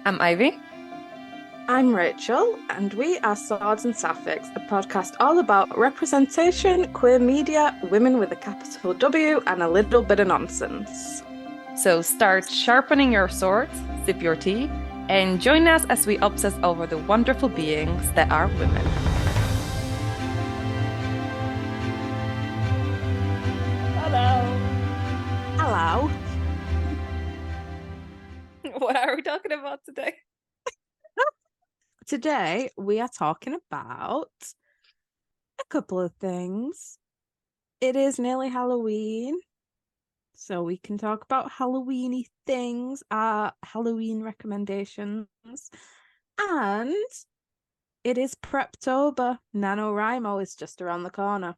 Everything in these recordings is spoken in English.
I'm Ivy. I'm Rachel, and we are Swords and Sapphics, a podcast all about representation, queer media, women with a capital W, and a little bit of nonsense. So start sharpening your swords, sip your tea, and join us as we obsess over the wonderful beings that are women. Hello. Hello. What are we talking about today? Today, we are talking about a couple of things. It is nearly Halloween, so we can talk about Halloweeny things, our Halloween recommendations, and it is Preptober. NaNoWriMo is just around the corner.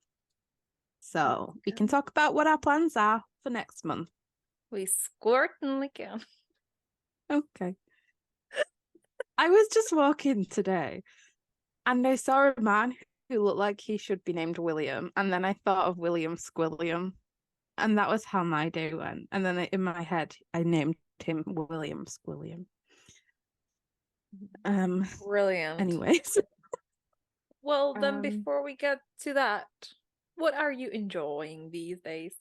So we can talk about what our plans are for next month. We certainly can. Okay. I was just walking today and I saw a man who looked like he should be named William. And then I thought of William Squilliam. And that was how my day went. And then in my head, I named him William Squilliam. Brilliant. Anyways. Well, then before we get to that, what are you enjoying these days?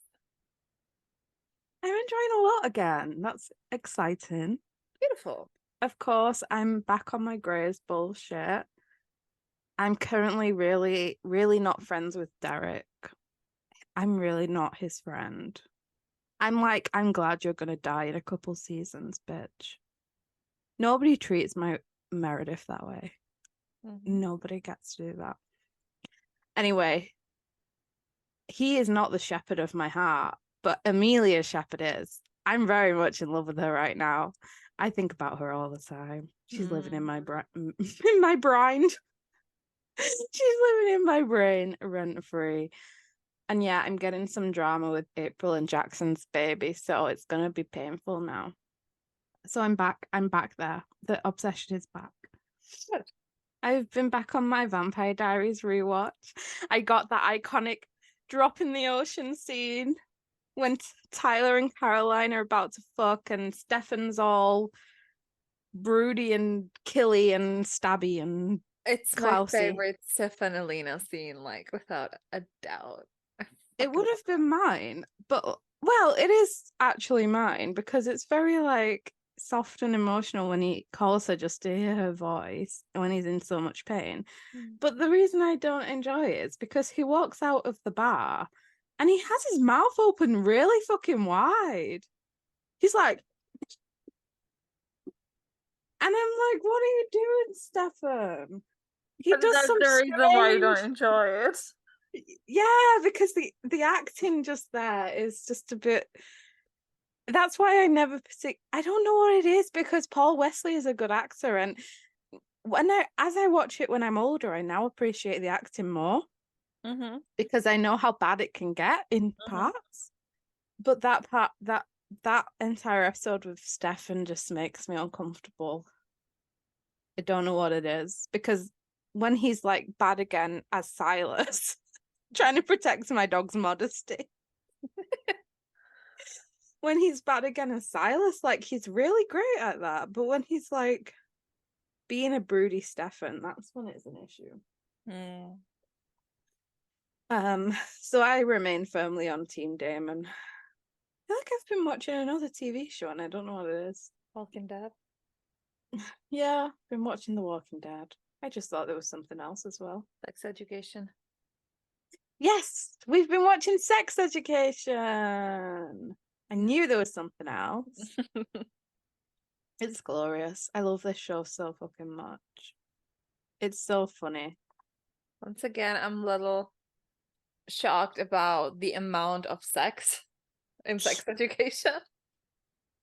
I'm enjoying a lot again. That's exciting. Beautiful. Of course, I'm back on my Grey's bullshit. I'm currently really, really not friends with Derek. I'm really not his friend. I'm glad you're gonna die in a couple seasons, bitch. Nobody treats my Meredith that way. Mm-hmm. Nobody gets to do that. Anyway, he is not the shepherd of my heart, but Amelia's shepherd is. I'm very much in love with her right now. I think about her all the time. She's living in my in my brain. She's living in my brain rent free. And yeah, I'm getting some drama with April and Jackson's baby, so it's gonna be painful now. So I'm back. I'm back there. The obsession is back. Good. I've been back on my Vampire Diaries rewatch. I got that iconic drop in the ocean scene when Tyler and Caroline are about to fuck, and Stefan's all broody and killy and stabby and It's my Klausy. favorite Stefan and Elena scene, like without a doubt. It would have been mine, but well, it is actually mine because it's very like soft and emotional when he calls her just to hear her voice when he's in so much pain. But the reason I don't enjoy it is because he walks out of the bar and he has his mouth open really fucking wide. He's like, and I'm like, what are you doing, Stefan? He And does that's some the reason why you don't strange. enjoy it. Yeah, because the acting just there is just a bit. That's why I never I don't know what it is because Paul Wesley is a good actor, and as I watch it when I'm older, I now appreciate the acting more because I know how bad it can get in parts. But that entire episode with Stefan just makes me uncomfortable. I don't know what it is because when he's like bad again as Silas, trying to protect my dog's modesty. When he's bad again as Silas, like he's really great at that. But when he's like being a broody Stefan, that's when it's an issue. So I remain firmly on Team Damon. I feel like I've been watching another TV show and I don't know what it is. Walking Dead. Yeah, been watching The Walking Dead. I just thought there was something else as well. Sex Education. Yes, we've been watching Sex Education. I knew there was something else. It's glorious. I love this show so fucking much. It's so funny. Once again, I'm a little shocked about the amount of sex in Sex Education.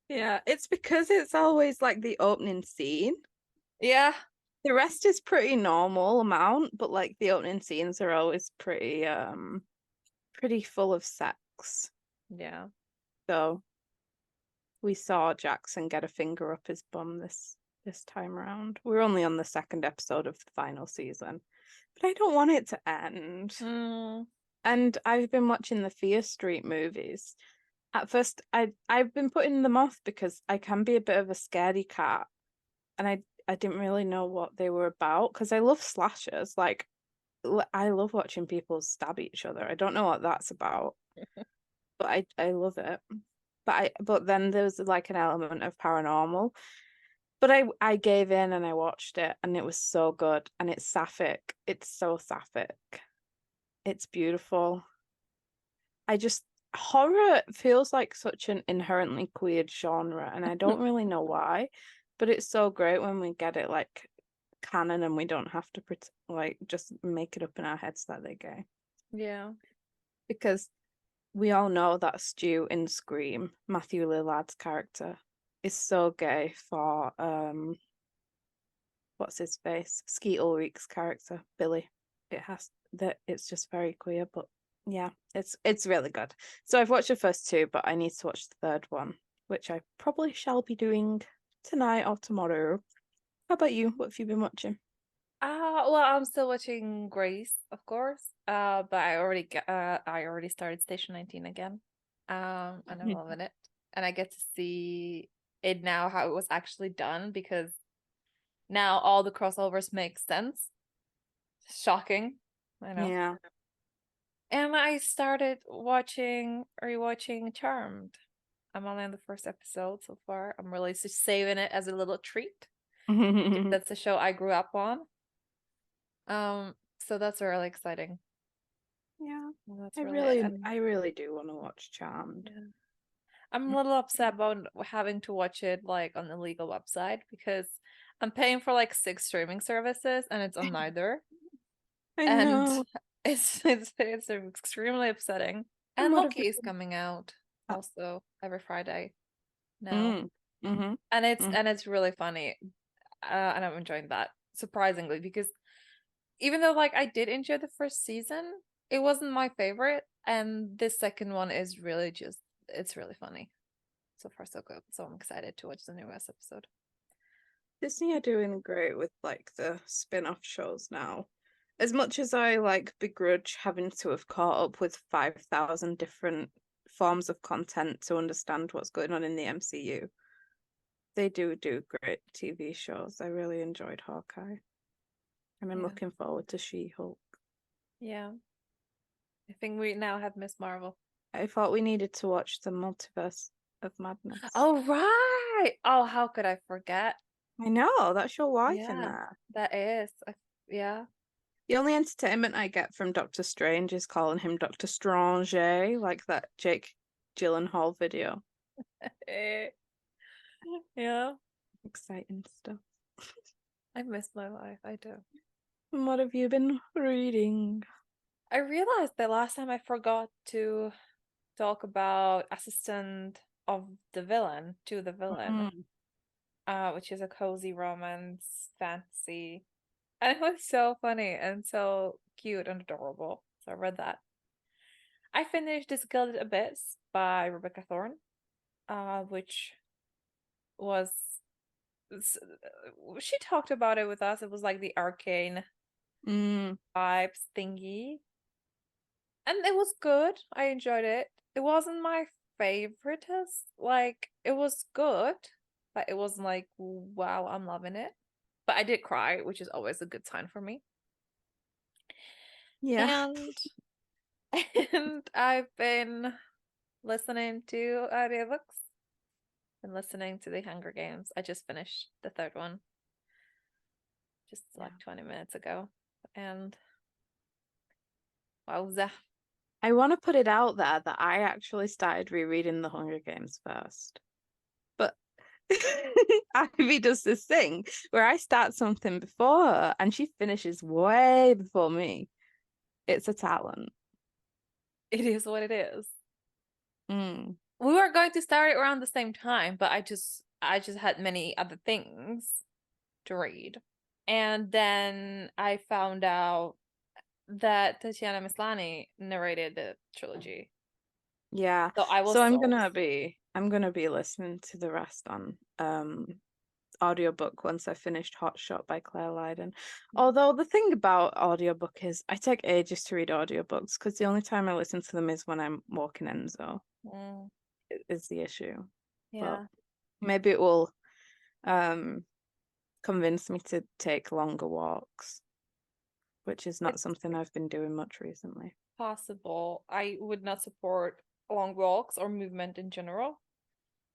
Yeah, it's because it's always like the opening scene. Yeah. The rest is pretty normal amount, but like the opening scenes are always pretty full of sex. Yeah. So we saw Jackson get a finger up his bum this time around. We're only on the second episode of the final season, but I don't want it to end. And I've been watching the Fear Street movies. At first, I've been putting them off because I can be a bit of a scaredy cat. and I didn't really know what they were about because I love slashers. Like I love watching people stab each other. I don't know what that's about, but I love it. But then there's like an element of paranormal. But I gave in and I watched it and it was so good and it's sapphic. It's so sapphic. It's beautiful. I just horror feels like such an inherently weird genre and I don't really know why, but it's so great when we get it like canon and we don't have to like just make it up in our heads that they're gay. Yeah. Because we all know that Stu in Scream, Matthew Lillard's character, is so gay for what's his face? Skeet Ulrich's character, Billy. It has that it's just very queer, but yeah, it's really good. So I've watched the first two, but I need to watch the third one, which I probably shall be doing tonight or tomorrow. How about you? What have you been watching? Well, I'm still watching Grace, of course. But I already started Station 19 again. And I'm loving it. And I get to see it now how it was actually done because now all the crossovers make sense. Shocking, I know. Yeah. And I started rewatching Charmed. I'm only on the first episode so far. I'm really just saving it as a little treat because that's the show I grew up on. So that's really exciting. Yeah. Well, that's I really really and I really do want to watch Charmed. yeah. I'm a little upset about having to watch it like on the legal website because I'm paying for like 6 streaming services and it's on neither. I And know. it's extremely upsetting. And And what have Loki you is coming out also every Friday now. mm, mm-hmm, And it's really funny. And I'm enjoying that surprisingly because even though like I did enjoy the first season, it wasn't my favorite, and this second one is really just it's really funny. So far so good. So I'm excited to watch the newest episode. Disney are doing great with like the spin-off shows now. As much as I like begrudge having to have caught up with 5,000 different forms of content to understand what's going on in the MCU, they do great TV shows. I really enjoyed Hawkeye, and I'm Yeah. looking forward to She-Hulk. Yeah. I think we now have Miss Marvel. I thought we needed to watch the Multiverse of Madness. Oh right. Oh, how could I forget? I know, that's your wife in Yeah, there. that is. Yeah. The only entertainment I get from Doctor Strange is calling him Doctor Strange, like that Jake Gyllenhaal video. Eh, yeah. Exciting stuff. I miss my life. I do. And what have you been reading? I realized the last time I forgot to talk about Assistant of the Villain to the Villain, Mm. which is a cozy romance fantasy. And it was so funny and so cute and adorable. So I read that. I finished This Gilded Abyss by Rebecca Thorne, which was she talked about it with us. It was like the arcane Mm. vibes thingy. And it was good. I enjoyed it. It wasn't my favoriteest. Like it was good, but it wasn't like, wow, I'm loving it. But I did cry, which is always a good sign for me. Yeah. And and I've been listening to audiobooks. Been listening to the Hunger Games. I just finished the third one just like 20 minutes ago. And wowza. I want to put it out there that I actually started rereading The Hunger Games first. But Ivy does this thing where I start something before her and she finishes way before me. It's a talent. It is what it is. Mm. We were going to start it around the same time, but I just had many other things to read. And then I found out that Tatiana Maslany narrated the trilogy. Yeah. So I was So I'm sold. gonna be listening to the rest on audiobook once I finished Hot Shot by Claire Lydon. Although the thing about audiobook is I take ages to read audiobooks because the only time I listen to them is when I'm walking Enzo Mm, is the issue. But yeah. maybe it will um convince me to take longer walks, which is not It's something I've been doing much recently. possible. I would not support long walks or movement in general.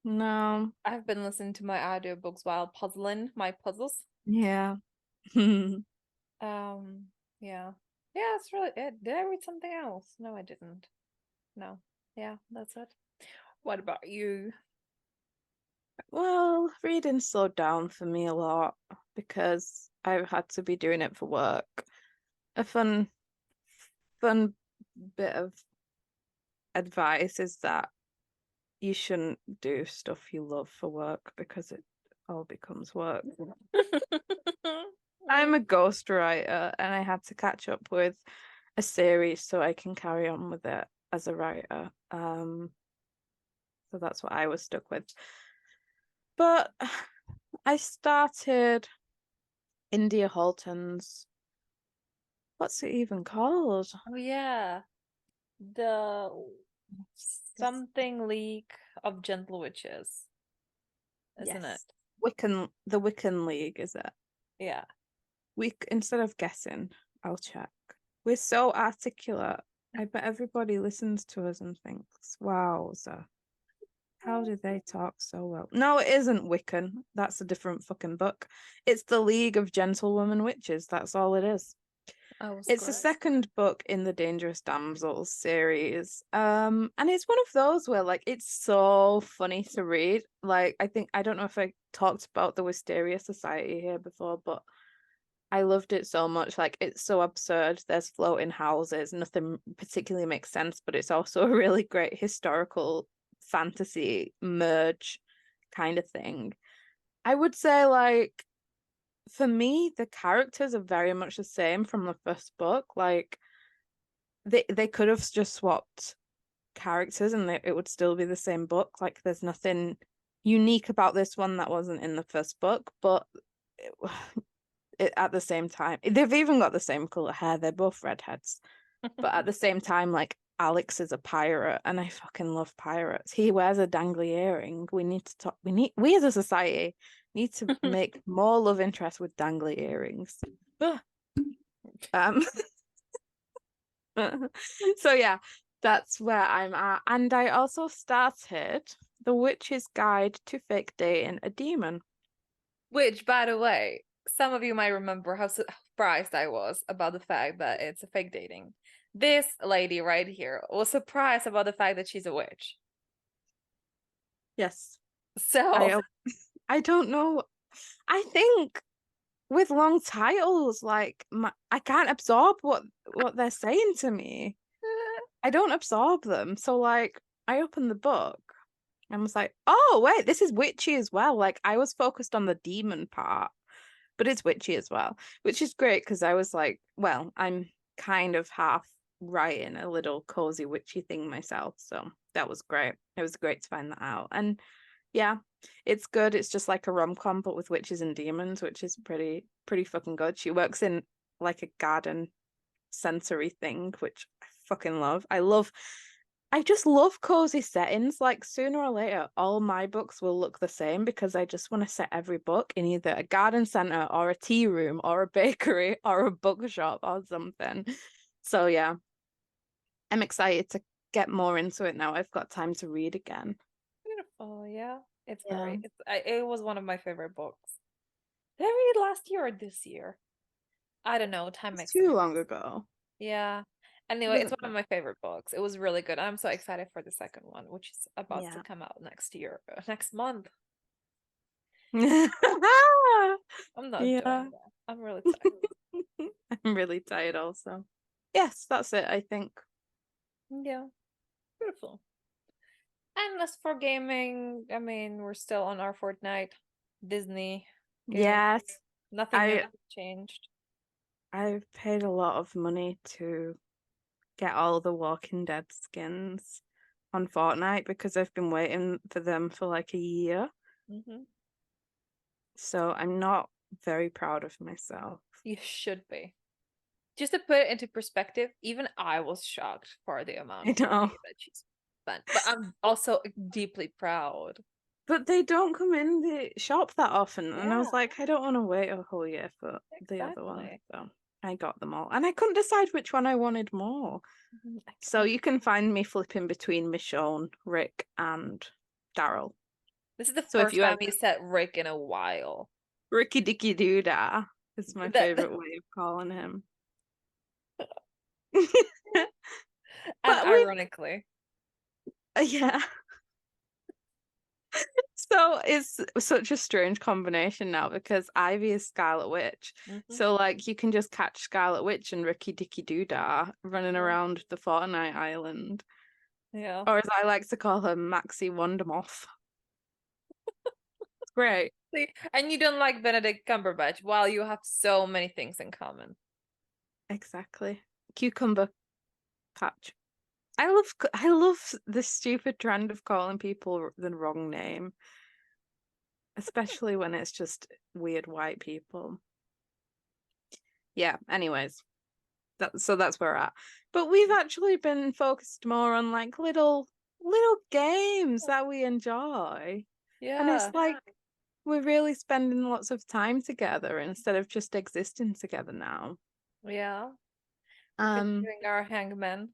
No. I've been listening to my audiobooks while puzzling my puzzles. Yeah. Um, yeah. Yeah, that's really it. Did I read something else? No, I didn't. No. Yeah, that's it. What about you? Well, reading slowed down for me a lot because I've had to be doing it for work. A fun bit of advice is that you shouldn't do stuff you love for work because it all becomes work. I'm a ghostwriter and I had to catch up with a series so I can carry on with it as a writer. So that's what I was stuck with. But I started India Halton's, what's it even called? Oh yeah. The something League of Gentle Witches, isn't it? Yes. The Wiccan League, is it? Yeah. Instead of guessing, I'll check. We're so articulate. I bet everybody listens to us and thinks, wow, so how do they talk so well? No, it isn't Wiccan. That's a different fucking book. It's the League of Gentlewoman Witches. That's all it is. I was It's the correct. second book in the Dangerous Damsels series. And it's one of those where like it's so funny to read. Like I don't know if I talked about the Wisteria Society here before, but I loved it so much. Like it's so absurd. There's floating houses. Nothing particularly makes sense, but it's also a really great historical fantasy merge kind of thing. I would say like for me, the characters are very much the same from the first book. Like they could have just swapped characters and it would still be the same book. Like there's nothing unique about this one that wasn't in the first book, but at the same time, they've even got the same color hair. They're both redheads, but at the same time, like Alex is a pirate, and I fucking love pirates. He wears a dangly earring. We need to talk. We as a society need to make more love interest with dangly earrings. um. So yeah, that's where I'm at, and I also started The Witch's Guide to Fake Dating a Demon. Which, by the way, some of you might remember how surprised I was about the fact that it's a fake dating. This lady right here was surprised about the fact that she's a witch. Yes, So, I I don't know. I think with long titles, like I can't absorb what they're saying to me. I don't absorb them. So like I opened the book and was like, oh wait, this is witchy as well. Like I was focused on the demon part, but it's witchy as well, which is great because I was like, well, I'm kind of half writing a little cozy witchy thing myself. So that was great. It was great to find that out. And yeah, it's good. It's just like a rom-com, but with witches and demons, which is pretty fucking good. She works in like a garden sensory thing, which I fucking love. I just love cozy settings. Like sooner or later, all my books will look the same because I just want to set every book in either a garden center or a tea room or a bakery or a bookshop or something. So yeah, I'm excited to get more into it now. I've got time to read again. beautiful, yeah. It's Yeah. very, it was one of my favorite books. Did I read it last year or this year? I don't know. Time It's makes a too difference. long ago. Yeah. It Anyway, it's doesn't one of my favorite books. It was really good. I'm so excited for the second one, which is about to Yeah. come out next year, next month. I'm not doing Yeah. that. I'm really tired. I'm really tired also. Yes, that's it, I think. Yeah, beautiful. And as for gaming, I mean, we're still on our Fortnite Disney game. Yes. Nothing new I has changed. I've paid a lot of money to get all the Walking Dead skins on Fortnite because I've been waiting for them for like a year. Hmm. So I'm not very proud of myself. You should be. Just to put it into perspective, even I was shocked for the amount I of know. money that she spent. But I'm also deeply proud. but they don't come in the shop that often. And I was Yeah, like, I don't want to wait a whole year for the other one. exactly. So I got them all. And I couldn't decide which one I wanted more. So you can find me flipping between Michonne, Rick, and Daryl. This is the So if first you time have you said Rick in a while. Ricky Dicky Doodah is my That favorite way of calling him. and But we, ironically. yeah. So it's such a strange combination now because Ivy is Scarlet Witch. Hmm. So like you can just catch Scarlet Witch and Ricky Dicky Doodah running Yeah. around the Fortnite Island. Yeah. Or as I like to call her, Maxie Wondermoth. It's great. See, and you don't like Benedict Cumberbatch while you have so many things in common. Exactly. Cucumber patch. I love this stupid trend of calling people the wrong name, especially when it's just weird white people. Yeah, anyways, that's where we're at. But we've actually been focused more on like little games that we enjoy. And it's Yeah. like we're really spending lots of time together instead of just existing together now. Yeah. We've been Um doing our hangman.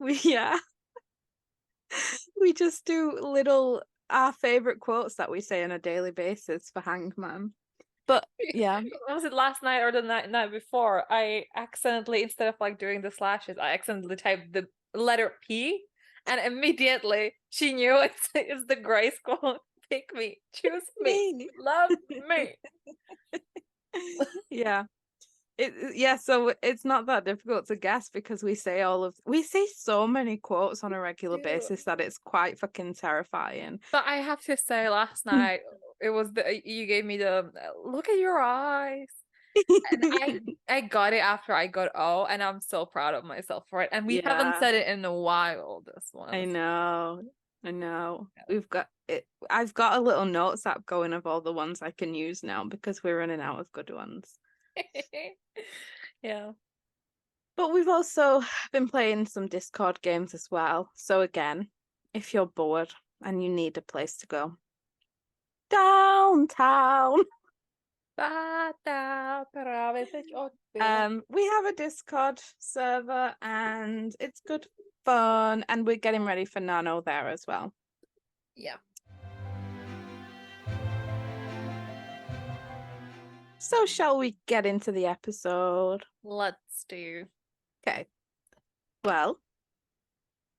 we yeah, we just do little our favorite quotes that we say on a daily basis for Hangman. But yeah, Was it last night or the night before? I accidentally, instead of like doing the slashes, I accidentally typed the letter P, and immediately she knew it's the gray school. Pick me, choose me, me. love me. Yeah. Yeah, so it's not that difficult to guess because we say so many quotes on a regular Dude. basis that it's quite fucking terrifying. But I have to say, last night it was the you gave me the look at your eyes. And I got it after I got O, and I'm so proud of myself for it. And we haven't Yeah, said it in a while, this I one. know. I know. We've got it. I've got a little notes app going of all the ones I can use now because we're running out of good ones. Yeah. But we've also been playing some Discord games as well. So again, if you're bored and you need a place to go, downtown. Bata per avete ciò. We have a Discord server and it's good fun, and we're getting ready for Nano there as well. Yeah. So shall we get into the episode? Let's do. Okay. Well,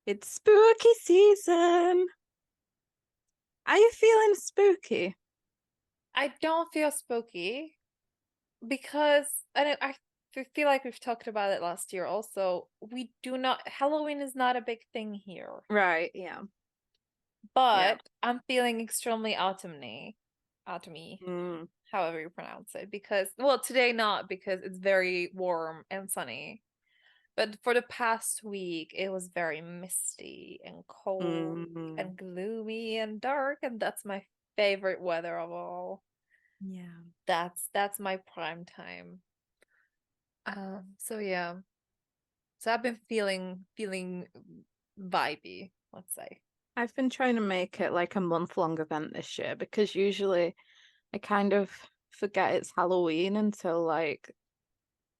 it's spooky season. Are you feeling spooky? I don't feel spooky because I feel like we've talked about it last year also. We do not Halloween is not a big thing here. Right, yeah. Yeah. But I'm feeling extremely autumny, Mm, however you pronounce it, because well, today not because it's very warm and sunny. But for the past week, it was very misty and cold mm, and gloomy and dark, and that's my favorite weather of all. yeah. That's my prime time. So yeah. So I've been feeling vibey, let's say. I've been trying to make it like a month-long event this year because usually I kind of forget it's Halloween until like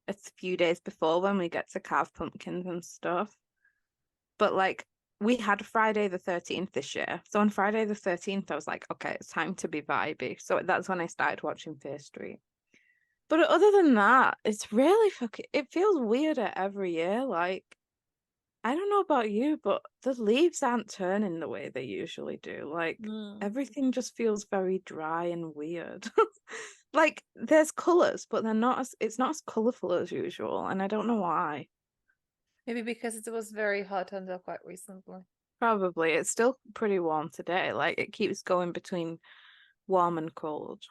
a few days before when we get to carve pumpkins and stuff. But like we had Friday the 13th this year. So on Friday the 13th, I was like, okay, it's time to be vibey. So that's when I started watching Fear Street. But other than that, it's really fucking, it feels weirder every year. Like, I don't know about you, but the leaves aren't turning the way they usually do. Like, Mm. everything just feels very dry and weird. Like, there's colors, but it's not as colorful as usual. And I don't know why. Maybe because it was very hot until quite recently. Probably. It's still pretty warm today. Like, it keeps going between warm and cold.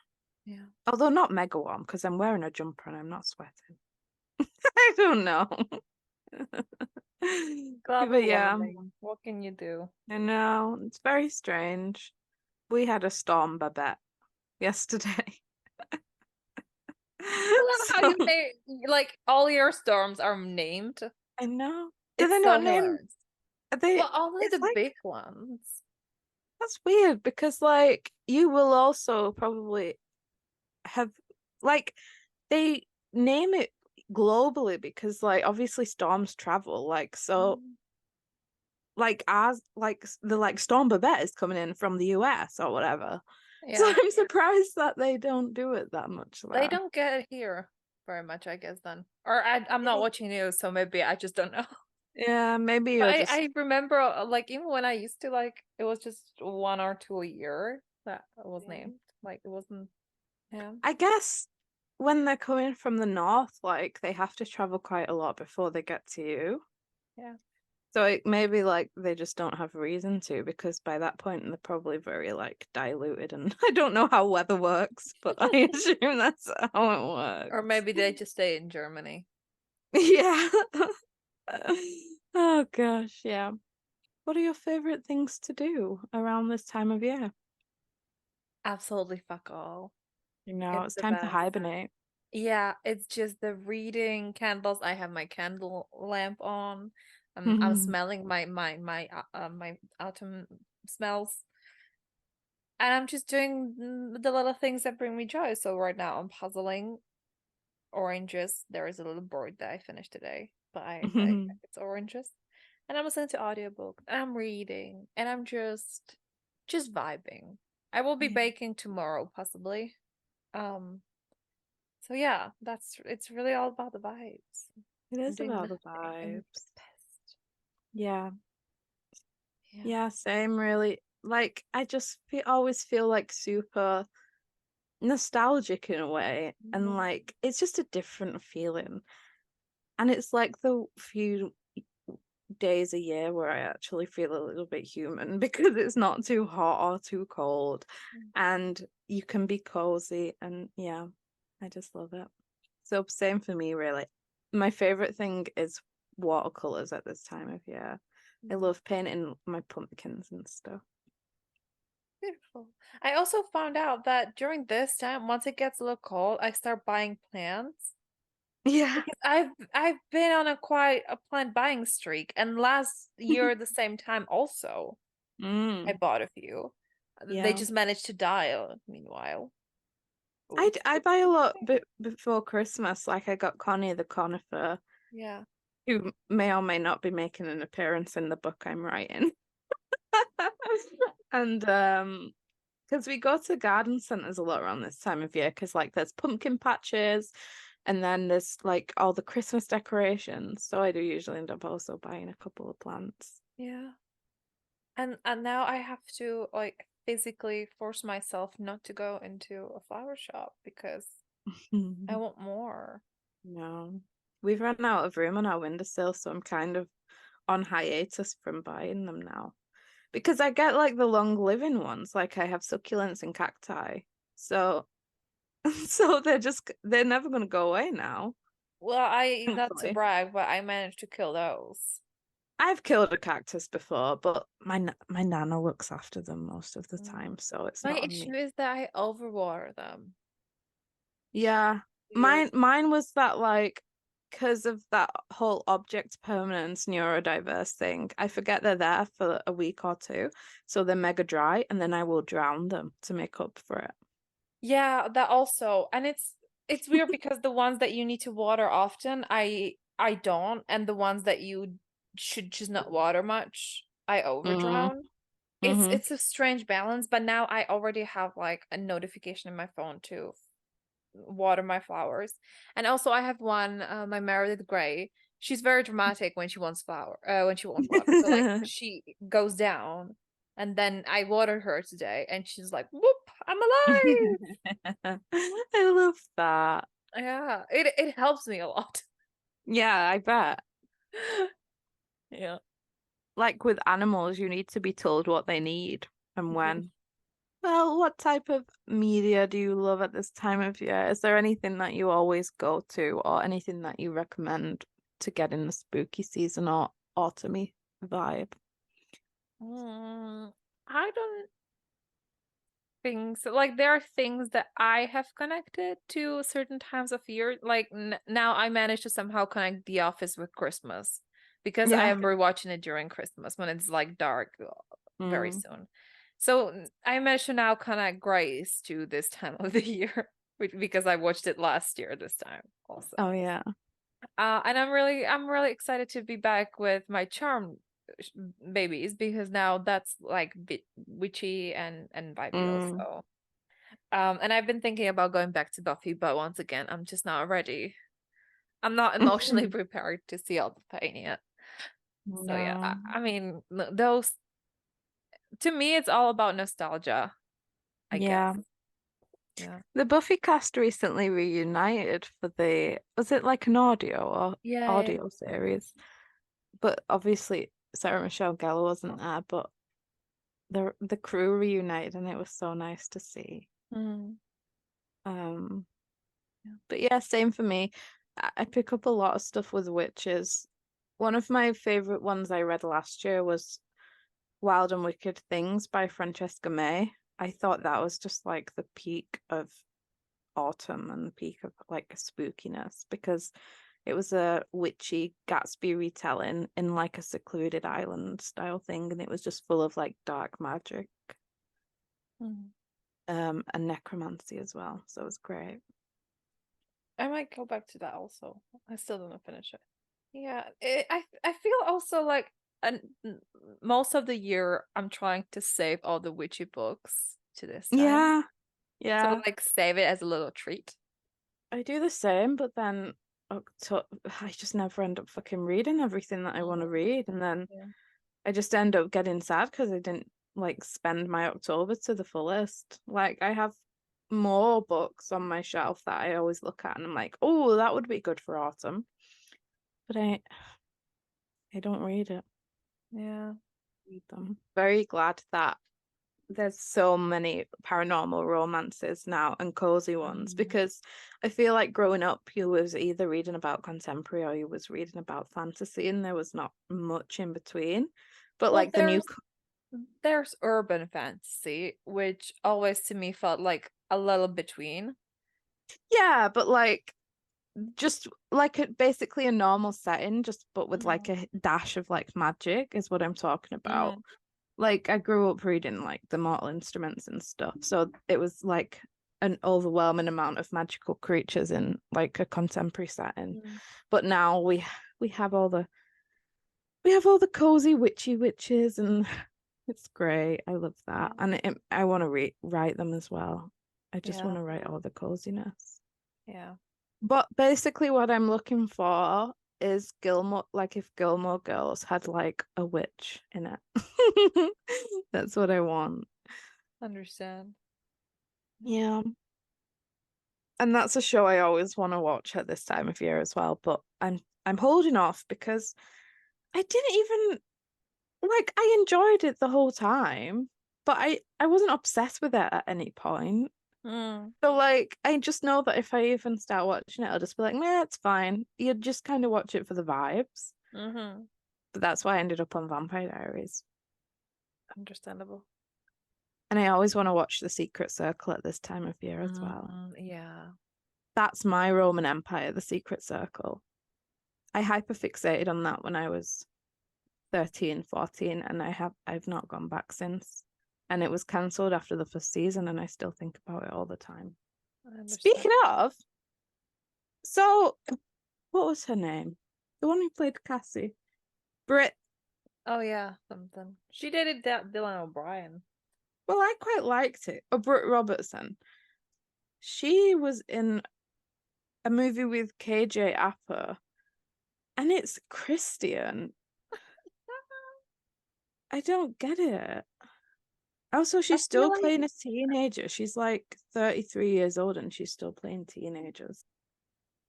Yeah. Although not mega warm because I'm wearing a jumper and I'm not sweating. I don't know. Global But yeah, warming. What can you do? I know. It's very strange. We had a storm, Babette, yesterday. I love how So you say like all your storms are named. I know. Do It's they so not name hilarious. are they Well, only it's the like big ones. That's weird because like you will also probably have like they name it globally because like obviously storms travel like so Mm. like as like the like Storm Babette is coming in from the US or whatever. So Yeah. I'm surprised that they don't do it that much They there. don't get it here very much, I guess, then. Or I'm not Maybe- watching news, so maybe I just don't know. Yeah, maybe But you're I just remember like even when I used to like it was just one or two a year that was yeah. named. Like it wasn't yeah. I guess when they're coming from the north, like they have to travel quite a lot before they get to you. Yeah. So maybe like they just don't have reason to because by that point they're probably very like diluted and I don't know how weather works, but I assume that's how it Or works. maybe they just stay in Germany. Yeah. Oh gosh, yeah. What are your favorite things to do around this time of year? Absolutely fuck all. You know, It's it's the time to best. hibernate. Yeah, it's just the reading candles. I have my candle lamp on. I'm Mhm. smelling my autumn smells. And I'm just doing the little things that bring me joy. So right now I'm puzzling oranges. There is a little board that I finished today, but I it's oranges. And I'm listening to audiobook and I'm reading and I'm just vibing. I will be Yeah, baking tomorrow, possibly. Um, so yeah, it's really all about the vibes. it I'm is doing about the nothing and the vibes. best. Yeah. Yeah. Yeah, same really. Like I just always feel like super nostalgic in a way and Mhm. like it's just a different feeling. And it's like the few days a year where I actually feel a little bit human because it's not too hot or too cold and you can be cozy and yeah, I just love it. So same for me really. My favorite thing is watercolors at this time of year. I Mhm. love painting my pumpkins and stuff. Beautiful. I also found out that during this time, once it gets a little cold, I start buying plants Yeah. because I've been on a quite a plant buying streak, and last year the same time also I Mm, bought a few. They yeah. just managed to die meanwhile. Oh, I it's buy a lot exciting. before Christmas. Like I got Connie the conifer, Yeah. who may or may not be making an appearance in the book I'm writing. And because we go to garden centers a lot around this time of year, because like there's pumpkin patches, and then there's like all the Christmas decorations. So I do usually end up also buying a couple of plants. Yeah. And now I have to like physically force myself not to go into a flower shop because I want more. No, we've run out of room on our windowsill, so I'm kind of on hiatus from buying them now. Because I get like the long living ones, like I have succulents and cacti. So so they're never gonna go away now, Well, I not to thankfully. brag, but I managed to kill those. I've killed a cactus before, but my nana looks after them most of the Mm. time, so it's My not on issue me. is that I overwater them. Yeah. Weird. Mine was that like because of that whole object permanence neurodiverse thing, I forget they're there for a week or two, so they're mega dry, and then I will drown them to make up for it. Yeah, that also. And it's weird because the ones that you need to water often, I don't, and the ones that you should just not water much, I Mm-hmm. overdrown. Mm-hmm. It's a strange balance, but now I already have like a notification in my phone to water my flowers. And also I have one, my Meredith Grey. She's very dramatic when she wants water. So like she goes down and then I watered her today and she's like, whoop, I'm alive. I love that. Yeah, it helps me a lot. Yeah, I bet. Yeah. Like with animals, you need to be told what they need and Mhm. when. Well, what type of media do you love at this time of year? Is there anything that you always go to or anything that you recommend to get in the spooky season or autumny vibe? Mm, I don't think so. Like there are things that I have connected to certain times of year. Like n now I managed to somehow connect The Office with Christmas because I Yeah. am rewatching it during Christmas when it's like dark very Mm. soon. So I mentioned now kind of Grace to this time of the year because I watched it last year this time also. Oh yeah. And I'm really excited to be back with my charm babies because now that's like witchy and vibey Mm. also. And I've been thinking about going back to Buffy, but once again, I'm just not ready. I'm not emotionally prepared to see all the pain yet. So yeah, No. I mean, those to me, it's all about nostalgia, I guess. Yeah. Yeah. The Buffy cast recently reunited for was it like an audio or Yeah, yeah. audio series? But obviously Sarah Michelle Gellar wasn't there, but the crew reunited and it was so nice to see. Mm, Um, yeah. but yeah, same for me. I pick up a lot of stuff with witches. One of my favorite ones I read last year was Wild and Wicked Things by Francesca May. I thought that was just like the peak of autumn and the peak of like spookiness because it was a witchy Gatsby retelling in like a secluded island style thing, and it was just full of like dark magic, Mm. and necromancy as well. So it was great. I might go back to that also. I still don't finish it. Yeah, I feel also like and most of the year I'm trying to save all the witchy books to this time. Yeah, So yeah. like save it as a little treat. I do the same, but then I just never end up fucking reading everything that I want to Mm, read, and then yeah. I just end up getting sad because I didn't like spend my October to the fullest. Like I have more books on my shelf that I always look at and I'm like, oh, that would be good for autumn. But I don't Yeah. read them. Very glad that there's so many paranormal romances now and cozy ones Mm. because I feel like growing up you was either reading about contemporary or you was reading about fantasy and there was not much in between. But Well, like the new there's urban fantasy, which always to me felt like a little between. yeah, but like just like basically a normal setting, just but with like Mm, a dash of like magic is what I'm talking about. mm, Like I grew up reading like the Mortal Instruments and stuff, so it was like an overwhelming amount of magical creatures in like a contemporary setting. mm. But now we have all the we have all the cozy witchy witches and it's great. I love that. Yeah. And I want to write them as well. I just want Yeah. to write all the coziness. Yeah. But basically, what I'm looking for is Gilmore, like if Gilmore Girls had like a witch in it. That's what I want. Understand. Yeah. And that's a show I always want to watch at this time of year as well. But I'm holding off because I didn't even like I enjoyed it the whole time, but I wasn't obsessed with it at any point. Mm, So like I just know that if I even start watching it, I'll just be like, nah, it's fine. You just kind of watch it for the vibes. mm-hmm. But that's why I ended up on Vampire Diaries. Understandable. And I always want to watch The Secret Circle at this time of year as well. Mm, yeah. That's my Roman Empire, The Secret Circle. I hyperfixated on that when I was 13, 14, and I've not gone back since. And it was cancelled after the first season, and I still think about it all the time. I understand. Speaking of, so what was her name? The one who played Cassie. Brit. Oh yeah, something. She dated that Dylan O'Brien. Well, I quite liked it. Oh, Britt Robertson. She was in a movie with KJ Apper, and it's Christian. I don't get it. Also, I she's feel still like playing a teenager. She's like 33 years old and she's still playing teenagers.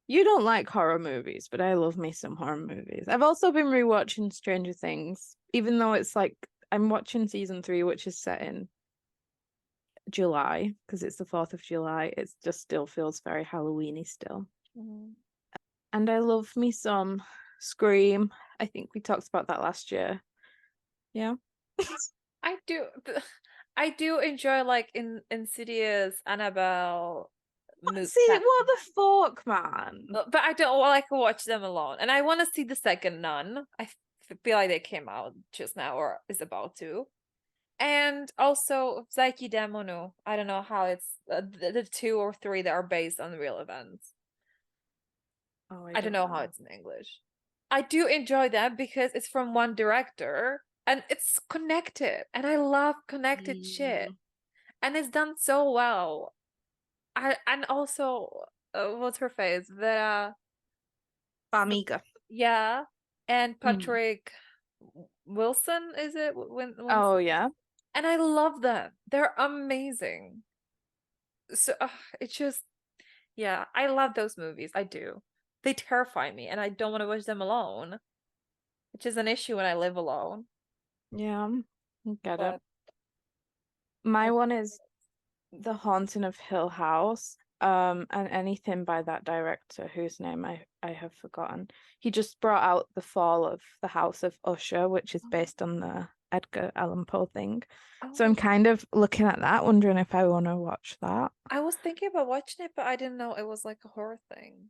You don't like horror movies, but I love me some horror movies. I've also been rewatching Stranger Things, even though it's like I'm watching season 3, which is set in July because it's the 4th of July. It just still feels very Halloweeny still. mm, And I love me some Scream. I think we talked about that last year. Yeah. I do I do enjoy like in Insidious, Annabelle, See, what the fuck, man? but I don't like watch them alone. And I want to see the second Nun. I feel like they came out just now or is about to. And also Psyche Demono. I don't know how it's the two or three that are based on real events. Oh, I I don't don't know how know. it's in English. I do enjoy that because it's from one director and it's connected. And I love connected shit. Mm. And it's done so well. I and also what's her face? Vera, Amiga. yeah, and Mm. Patrick Wilson, is it when Oh yeah. and I love them. They're amazing. So it's just yeah, I love those movies. I do. They terrify me and I don't want to watch them alone, which is an issue when I live alone. Yeah. Get it. But My I one is The Haunting of Hill House. And anything by that director whose name I have forgotten. He just brought out The Fall of the House of Usher, which is based on the Edgar Allan Poe thing. So I'm oh, kind of looking at that, wondering if I want to watch that. I was thinking about watching it, but I didn't know it was like a horror thing.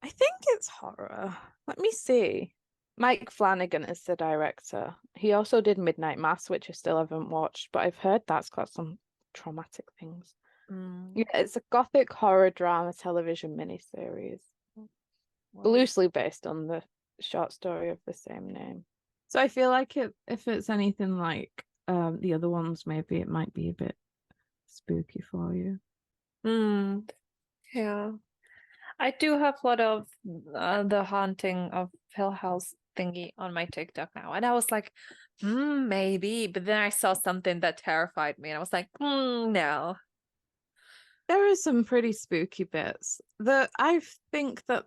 I think it's horror. Let me see. Mike Flanagan is the director. He also did Midnight Mass, which I still haven't watched, but I've heard that's got some traumatic things. Mm. Yeah, it's a gothic horror drama television miniseries, Well, loosely based on the short story of the same name. So I feel like if it's anything like the other ones, maybe it might be a bit spooky for you. yeah. I do have a lot of the haunting of Hill House thingy on my TikTok now. And I was like, maybe. But then I saw something that terrified me. And I was like, no. There are some pretty spooky bits. I think that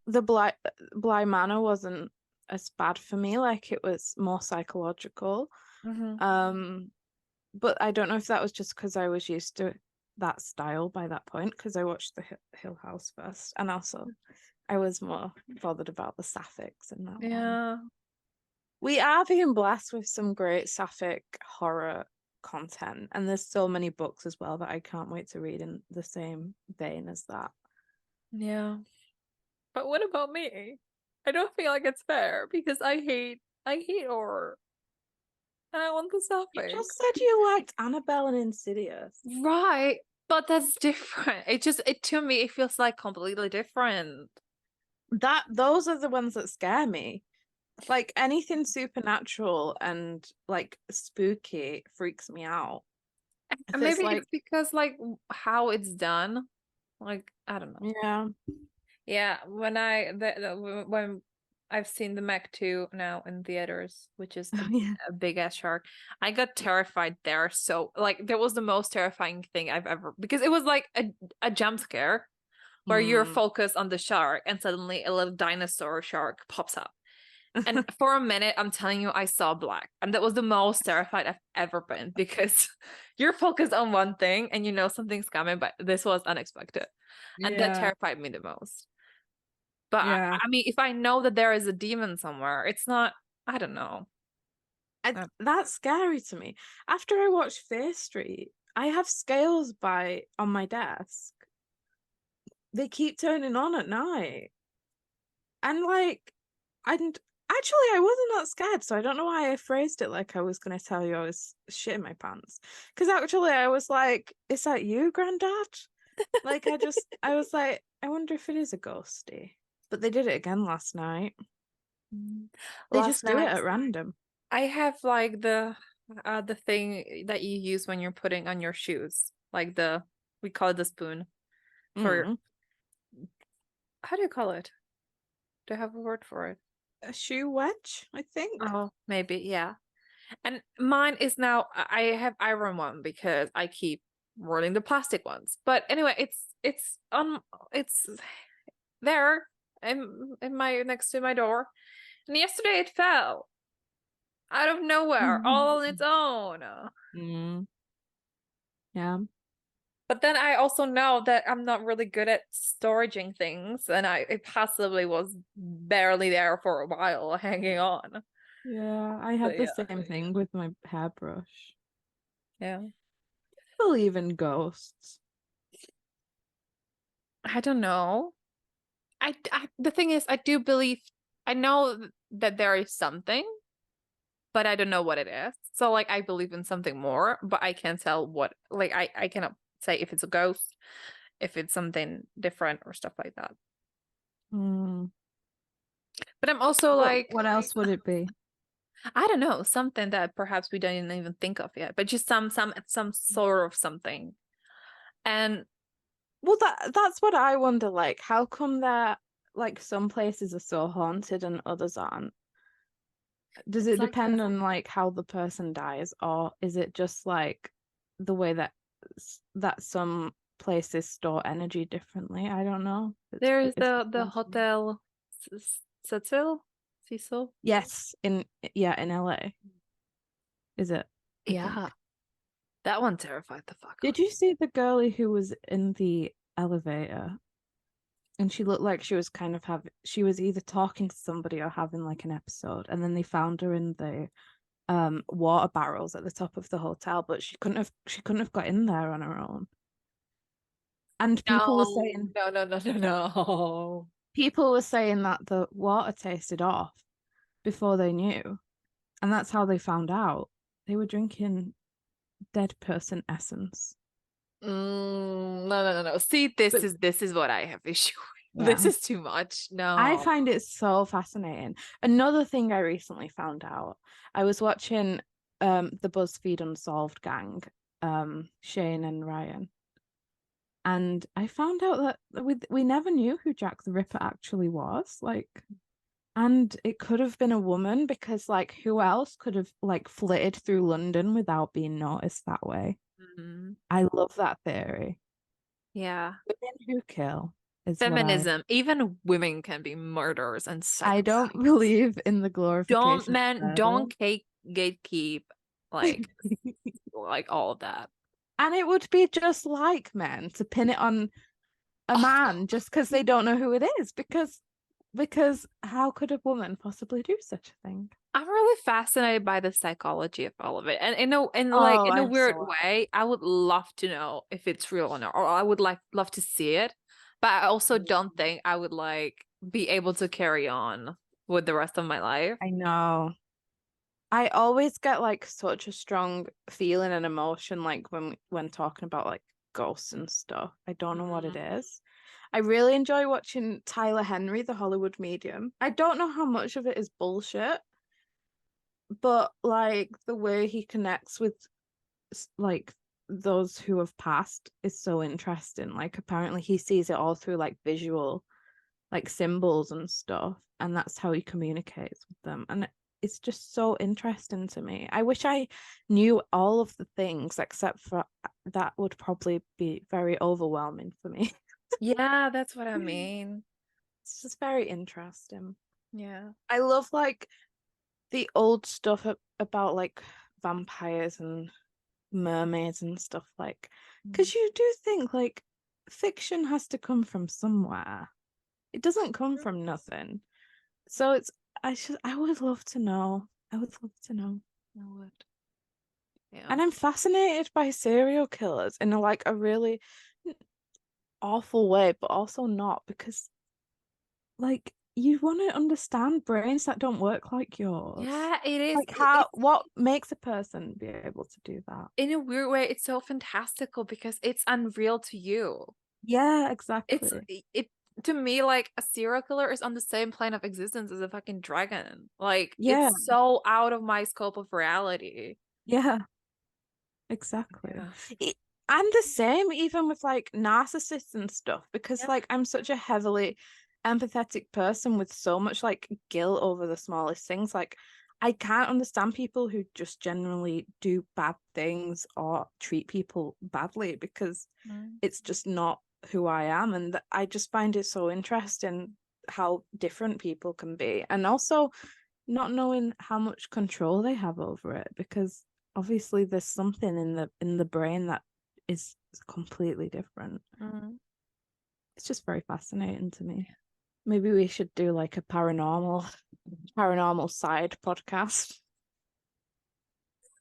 the Bly Manor wasn't as bad for me. Like it was more psychological. Hmm. Um, but I don't know if that was just because I was used to that style by that point, because I watched the Hill House first, and also I was more bothered about the sapphics in that one. Yeah. We are being blessed with some great sapphic horror content, and there's so many books as well that I can't wait to read in the same vein as that. Yeah. But what about me? I don't feel like it's fair because I hate horror and I want the You suffix. just said you liked Annabelle and Insidious. Right. But that's different. It to me it feels like completely different. Those are the ones that scare me. Like anything supernatural and like spooky freaks me out. If And it's maybe it's like, because like how it's done. Like I don't know. yeah, Yeah, when I've seen the Mech 2 now in theaters, which is yeah, a big ass shark, I got terrified there. So like that was the most terrifying thing I've ever because it was like a jump scare where you're mm. focused on the shark and suddenly a little dinosaur shark pops up. And for a minute, I'm telling you, I saw black. And that was the most terrified I've ever been because you're focused on one thing and you know something's coming, but this was unexpected. And that Yeah, terrified me the most. But yeah. I mean, if I know that there is a demon somewhere, it's not, I don't know. That's scary to me. After I watched Fear Street, I have scales by on my desk. They keep turning on at night. And like, and actually, I wasn't that scared, so I don't know why I phrased it like I was going to tell you I was shitting my pants. Because actually, I was like, "Is that you, Granddad?" Like, I was like, I wonder if it is a ghosty. But they did it again last night. Mm. They Last just do it night, at random. I have like the thing that you use when you're putting on your shoes, like the we call it the spoon for Mm. how do you call it? Do I have a word for it? A shoe wedge, I think. Oh, maybe, yeah. And mine is now I have iron one because I keep rolling the plastic ones. But anyway, it's there in my next to my door. And yesterday it fell out of nowhere, all on its own. Mm. Yeah. But then I also know that I'm not really good at storaging things, and it possibly was barely there for a while, hanging on. Yeah, I So had the yeah, same thing with my hairbrush. yeah. Believe in ghosts. I don't know. The thing is, I know that there is something, but I don't know what it is. So like I believe in something more, but I can't tell what. Like I cannot say if it's a ghost, if it's something different or stuff like that. Mm. But I'm also like, What else would it be? I don't know, something that perhaps we don't even think of yet, but just some sort of something. And Well, that's what I wonder, like, how come that like some places are so haunted and others aren't? Does it's it like depend on like how the person dies, or is it just like the way that that some places store energy differently? I don't know. there's It's the hotel Cecil, Cecil. yes, in yeah, in LA, is it? I Yeah, think. that one terrified the fuck out Did you see the girlie who was in the elevator? And she looked like she was kind of she was either talking to somebody or having like an episode. And then they found her in the water barrels at the top of the hotel, but she couldn't have got in there on her own. And No, no, no, no, no, no. people were saying that the water tasted off before they knew. And that's how they found out. They were drinking dead person essence. No, no, no, no. See, But this is what I have issue with. This yeah. is too much. I No. find it so fascinating. Another thing I recently found out, I was watching the BuzzFeed Unsolved gang, Shane and Ryan, and I found out that we never knew who Jack the Ripper actually was. Like, and it could have been a woman because like who else could have like flitted through London without being noticed that way? Mhm. I love that theory. Yeah. Women who kill is what Feminism. Even women can be murderers and I don't psychopaths. believe in the Don't, glorification of man, murder. don't gatekeep like all of that. And it would be just like men to pin it on a man just because they don't know who it is. Because how could a woman possibly do such a thing? I'm really fascinated by the psychology of all of it. And Oh, in a I'm weird so way, I would love to know if it's real or not, or I would like love to see it. But I also don't think I would like be able to carry on with the rest of my life. I know. I always get like such a strong feeling and emotion like when talking about like ghosts and stuff. I don't know what it Mm. is. I really enjoy watching Tyler Henry, the Hollywood medium. I don't know how much of it is bullshit, but like the way he connects with like those who have passed is so interesting. Like apparently he sees it all through like visual like symbols and stuff, and that's how he communicates with them. And it's just so interesting to me. I wish I knew all of the things, except for that would probably be very overwhelming for me. Yeah, that's what I mean. It's just very interesting. Yeah. I love like the old stuff about like vampires and mermaids and stuff like Mm. because you do think like fiction has to come from somewhere. It doesn't come from nothing. So I would love to know. I would love to know. I would. Yeah. And I'm fascinated by serial killers in like a really awful way, but also not because like you want to understand brains that don't work like yours. Yeah, it is. Like how what makes a person be able to do that? In a weird way, it's so fantastical because it's unreal to you. Yeah, It's exactly. it to me like a serial killer is on the same plane of existence as a fucking dragon. Like Yeah, it's so out of my scope of reality. yeah, exactly. Yeah. It, I'm the same even with like narcissists and stuff because Yeah. like I'm such a heavily empathetic person with so much like guilt over the smallest things. Like I can't understand people who just generally do bad things or treat people badly because Mm. it's just not who I am. And I just find it so interesting how different people can be. And also not knowing how much control they have over it because obviously there's something in the brain that is completely different. Mm. It's just very fascinating to me. Maybe we should do like a paranormal side podcast.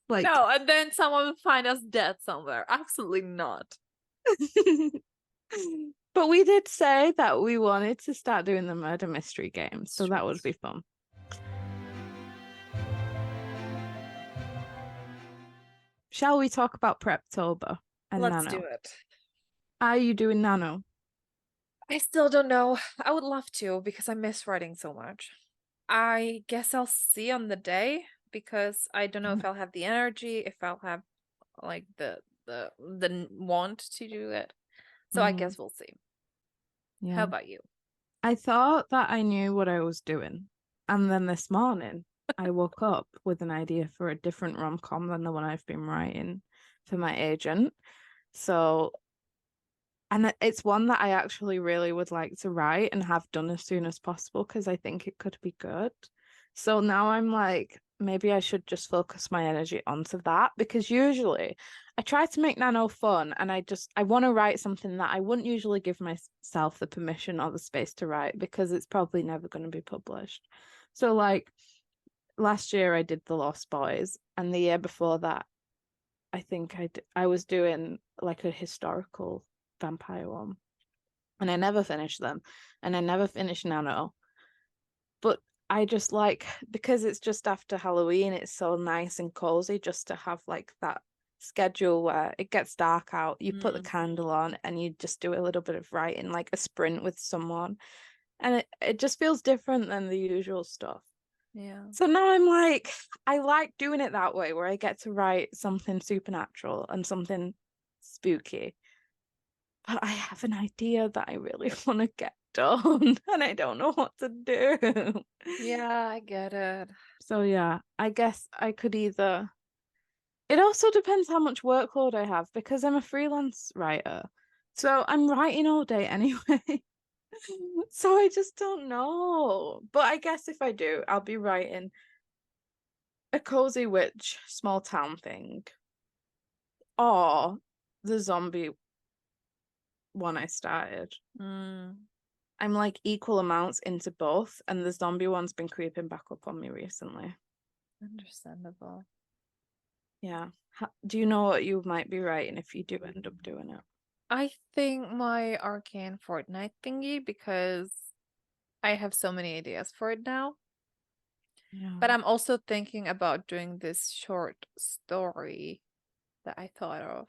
Like No, and then someone will find us dead somewhere. Absolutely not. but we did say that we wanted to start doing the murder mystery game, so that would be fun. Shall we talk about Preptober and Let's do Nano? it. Are you doing Nano? I still don't know. I would love to because I miss writing so much. I guess I'll see on the day because I don't know if I'll have the energy, if I'll have like the want to do it. So I Mm, guess we'll see. How yeah. about you? I thought that I knew what I was doing. And then this morning, I woke up with an idea for a different rom-com than the one I've been writing for my agent. So, and it's one that I actually really would like to write and have done as soon as possible because I think it could be good. So now I'm like, maybe I should just focus my energy onto that because usually I try to make Nano fun and I want to write something that I wouldn't usually give myself the permission or the space to write because it's probably never going to be published. So like last year I did The Lost Boys and the year before that I think I was doing like a historical vampire one and I never finished them and I never finished Nano. But I just like because it's just after Halloween, it's so nice and cozy just to have like that schedule where it gets dark out, you put the Mm, candle on and you just do a little bit of writing, like a sprint with someone. And it just feels different than the usual stuff. yeah. So now I'm like, I like doing it that way where I get to write something supernatural and something spooky. But I have an idea that I really want to get done and I don't know what to do. Yeah, I get it. So yeah, I guess I could either. It also depends how much workload I have because I'm a freelance writer. So I'm writing all day anyway. So I just don't know. But I guess if I do, I'll be writing a cozy witch small town thing or the zombie one I started. Mm, I'm like equal amounts into both, and the zombie one's been creeping back up on me recently. understandable. Yeah. Do you know what you might be writing if you do end up doing it? I think my arcane Fortnite thingy because I have so many ideas for it now. Yeah. But I'm also thinking about doing this short story that I thought of.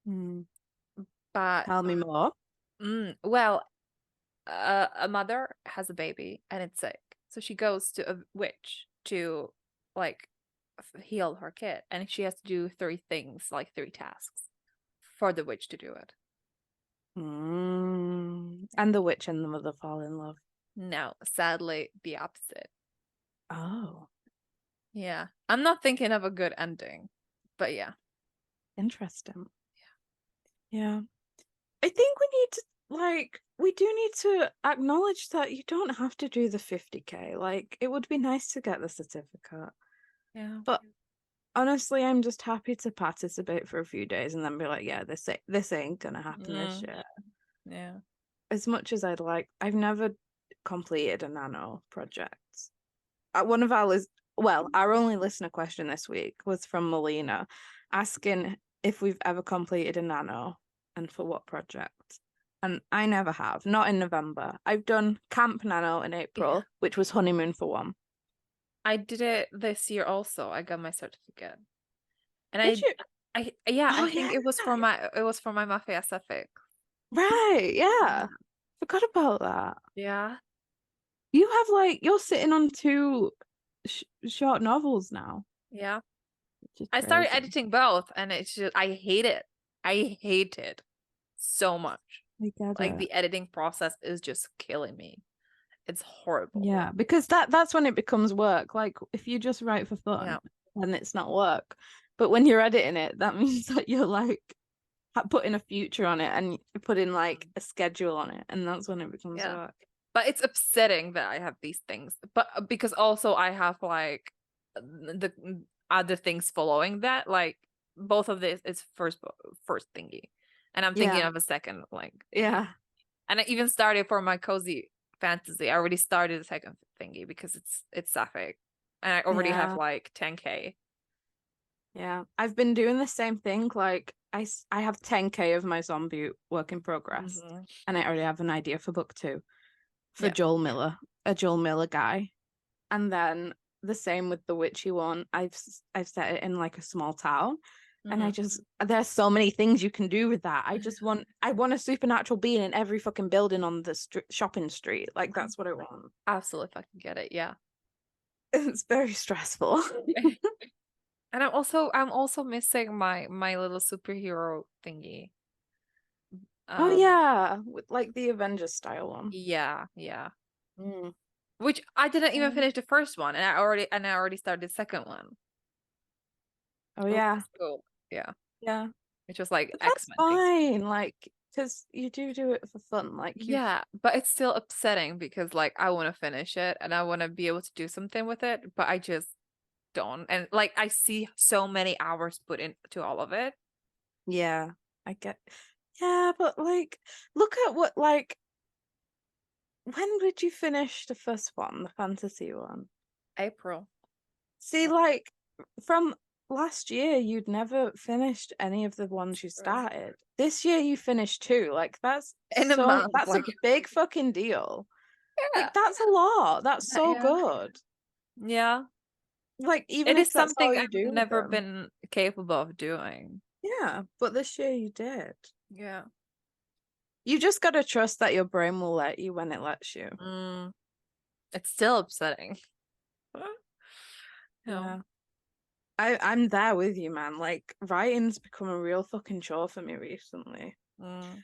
Hmm. But Tell me more. well, a mother has a baby and it's sick. So she goes to a witch to like heal her kid and she has to do three things, like three tasks for the witch to do it. And the witch and the mother fall in love. No, sadly, the opposite. Oh, Yeah. I'm not thinking of a good ending, but yeah. interesting. Yeah. I think we need to we do need to acknowledge that you don't have to do the 50K. Like it would be nice to get the certificate. Yeah. But honestly, I'm just happy to participate for a few days and then be like, yeah, this ain't gonna happen this Mm, year. yeah. As much as I'd like, I've never completed a nano project. One of our only listener question this week was from Melina, asking if we've ever completed a nano and for what project. And I never have, not in November. I've done Camp Nano in Yeah. April, which was honeymoon for one. I did it this year also. I got my certificate. And Did you? yeah, Oh I think yeah, it was for my Mafia Suffolk. right. Yeah, Yeah. forgot about that. Yeah. You have you're sitting on two short novels now, Yeah. which is I started crazy. editing both and it's just I hate it. I hate it so much. I get Like it. the editing process is just killing me. It's horrible. Yeah, because that's when it becomes work. Like if you just write for Yeah. fun, then it's not work. But when you're editing it, that means that you're like putting a future on it and you're putting like a schedule on it, and that's when it becomes Yeah. work. But it's upsetting that I have these things. But because also I have like the other things following that, like both of this is first thingy. And I'm thinking Yeah, of a second, like, yeah, and I even started for my cozy fantasy. I already started the second thingy because it's sapphic. And I already have yeah, like 10K. yeah. I've been doing the same thing. Like I have 10K of my zombie work in progress, Hmm. and I already have an idea for book two for Yeah. Joel Miller, a Joel Miller guy. And then the same with the witchy one. I've set it in like a small town, and Mhm. there's so many things you can do with that. I want a supernatural being in every fucking building on the shopping street. Like that's what I want. Absolutely fucking get it. Yeah. It's very stressful. And I'm also missing my little superhero thingy. Oh Um, yeah, with like the Avengers style one. yeah, yeah. Mm. Which I didn't even Um, finish the first one, and I already started the second one. oh Which yeah, is cool. Yeah. yeah. Which was like But that's X-Men things. fine, like, because you do it for fun. Like you've Yeah, but it's still upsetting because like I want to finish it and I want to be able to do something with it, but I just don't. And like I see so many hours put into all of it. yeah, I get yeah, but like look at what like when did you finish the first one, the fantasy one? April. See, like from last year, you'd never finished any of the ones you True. started. This year, you finished two. Like In a month, that's a like big fucking deal. yeah, Like that's a lot. That's so yeah, good. yeah. Like even It if is that's all something you I've do with never them. been capable of doing. Yeah, but this year you did. Yeah. You just gotta trust that your brain will let you when it lets you. Mm, it's still upsetting. Yeah. Yeah. I'm there with you, man. Like writing's become a real fucking chore for me recently. Mm,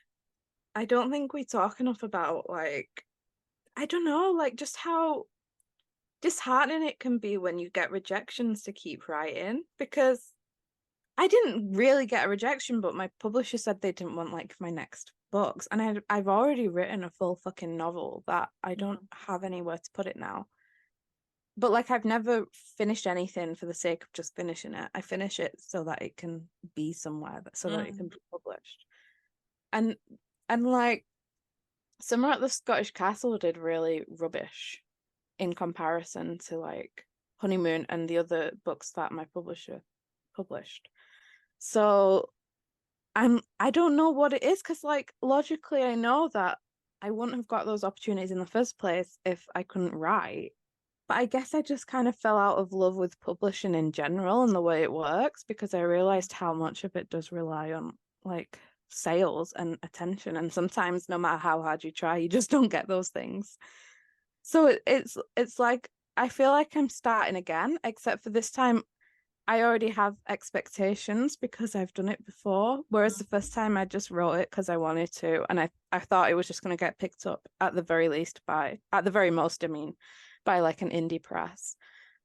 I don't think we talk enough about like I don't know, like just how disheartening it can be when you get rejections to keep writing because I didn't really get a rejection, but my publisher said they didn't want like my next books, and I've already written a full fucking novel that I don't mm, have anywhere to put it now. But like I've never finished anything for the sake of just finishing it. I finish it so that it can be somewhere, so that it can mm, be published. And and like Summer at the Scottish Castle did really rubbish in comparison to like Honeymoon and the other books that my publisher published. So I don't know what it is because like logically I know that I wouldn't have got those opportunities in the first place if I couldn't write. But I guess I just kind of fell out of love with publishing in general and the way it works because I realized how much of it does rely on like sales and attention. And sometimes no matter how hard you try, you just don't get those things. So it's like I feel like I'm starting again, except for this time I already have expectations because I've done it before. Whereas the first time I just wrote it because I wanted to, and I thought it was just going to get picked up at the very least at the very most, I mean, by like an indie press.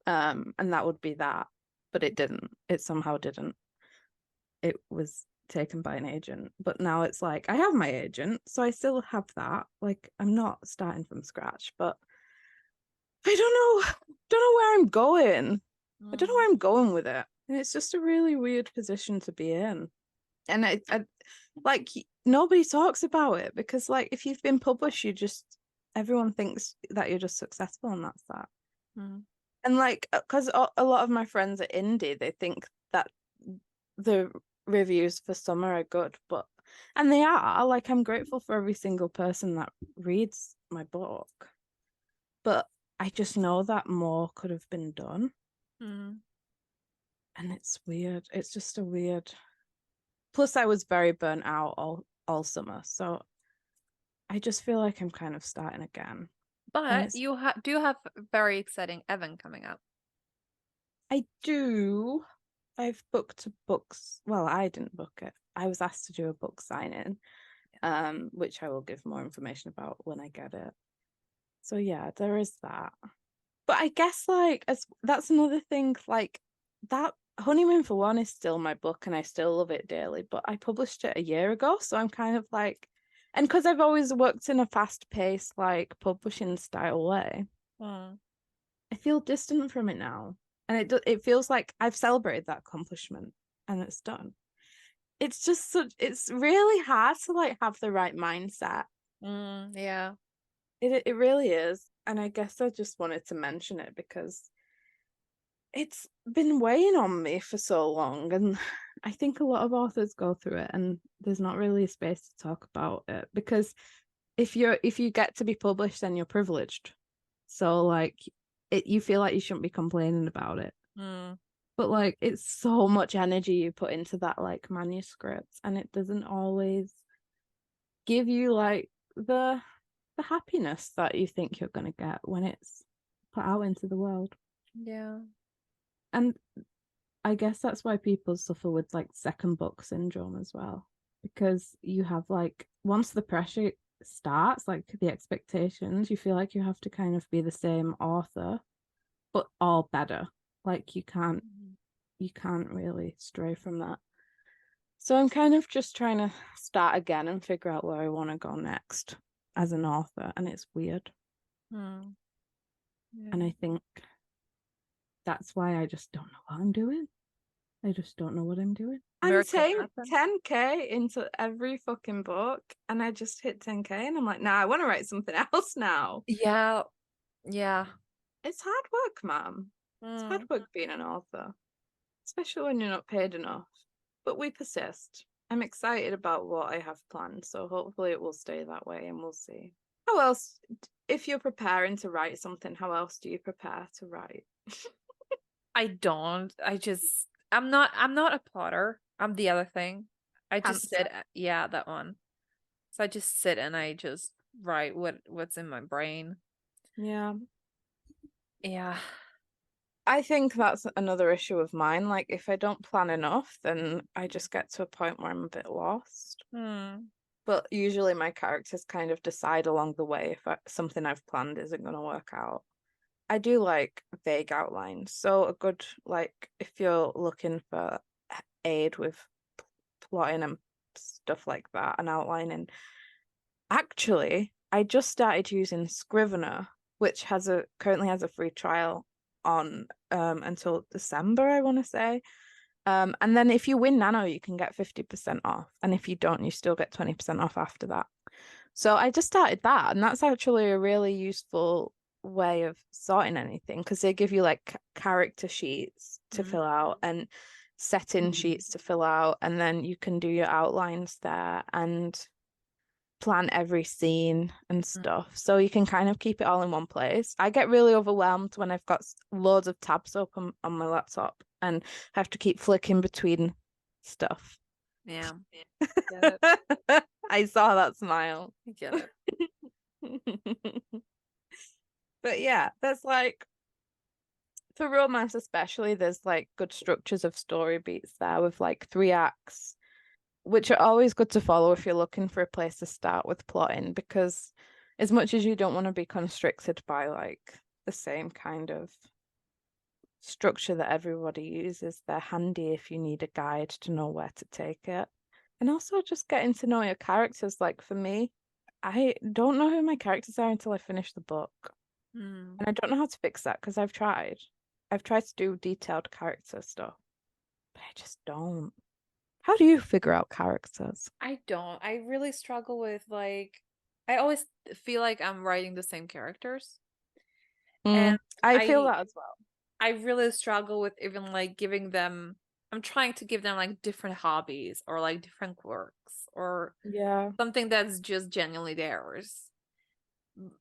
And that would be that. But it didn't. It somehow didn't. It was taken by an agent. But now it's like I have my agent, so I still have that. Like I'm not starting from scratch, but I don't know where I'm going. I don't know mm, where I'm going with it. And it's just a really weird position to be in. And I like nobody talks about it because like if you've been published, you just everyone thinks that you're just successful and that's that. mm, And like because a lot of my friends are indie, they think that the reviews for Summer are good, but and they are. Like I'm grateful for every single person that reads my book. But I just know that more could have been done. mm. And it's weird. It's just a weird. Plus, I was very burnt out all summer, so I just feel like I'm kind of starting again. And But it's you do have very exciting Evan coming up. I do. I've booked books. Well, I didn't book it. I was asked to do a book signing, which I will give more information about when I get it. So yeah, there is that. But I guess like as that's another thing, like that Honeymoon for One is still my book and I still love it dearly, but I published it a year ago, so I'm kind of like and because I've always worked in a fast-paced, like publishing style way, Mm, I feel distant from it now. And it feels like I've celebrated that accomplishment and it's done. It's just such it's really hard to like have the right mindset. yeah. It really is. And I guess I just wanted to mention it because it's been weighing on me for so long, and I think a lot of authors go through it, and there's not really a space to talk about it because if you get to be published, then you're privileged. So like you feel like you shouldn't be complaining about it. Mm. But like it's so much energy you put into that like manuscript, and it doesn't always give you like the happiness that you think you're gonna get when it's put out into the world. Yeah. And I guess that's why people suffer with like second book syndrome as well. Because you have like once the pressure starts, like the expectations, you feel like you have to kind of be the same author, but all better. Like you can't really stray from that. So I'm kind of just trying to start again and figure out where I want to go next as an author. And it's weird. Mm. Yeah. And I think that's why I just don't know what I'm doing. I just don't know what I'm doing. I'm Miracle saying happen. 10K into every fucking book, and I just hit 10K, and I'm like, nah, I want to write something else now. Yeah. Yeah. It's hard work, ma'am. It's hard Mm. work being an author, especially when you're not paid enough. But we persist. I'm excited about what I have planned, so hopefully it will stay that way, and we'll see. How else, if you're preparing to write something, how else do you prepare to write? I don't. I'm not a plotter. I'm the other thing. I just Pantser. sit yeah, that one. So I just sit and I just write what's in my brain. Yeah. Yeah. I think that's another issue of mine. Like, if I don't plan enough, then I just get to a point where I'm a bit lost. Hmm. But usually my characters kind of decide along the way if something I've planned isn't going to work out. I do like vague outlines. So, a good, like, if you're looking for aid with plotting and stuff like that and outlining, actually, I just started using Scrivener, which currently has a free trial on until December, I want to say. And then if you win Nano, you can get 50% off. And if you don't, you still get 20% off after that. So I just started that, and that's actually a really useful way of sorting anything because they give you like character sheets to fill out and setting sheets to fill out, and then you can do your outlines there and plan every scene and stuff. So you can kind of keep it all in one place. I get really overwhelmed when I've got loads of tabs open on my laptop and have to keep flicking between stuff. Yeah. Get it. I saw that smile. I get it. But yeah, there's like for romance especially, there's like good structures of story beats there with like 3 acts, which are always good to follow if you're looking for a place to start with plotting, because as much as you don't want to be constricted by like the same kind of structure that everybody uses, they're handy if you need a guide to know where to take it. And also just getting to know your characters. Like for me, I don't know who my characters are until I finish the book. Mm. And I don't know how to fix that because I've tried. I've tried to do detailed character stuff, but I just don't. How do you figure out characters? I don't. I really struggle with like I always feel like I'm writing the same characters. And I feel I that as well. I really struggle with even like giving them I'm trying to give them like different hobbies or like different quirks or Yeah. something that's just genuinely theirs.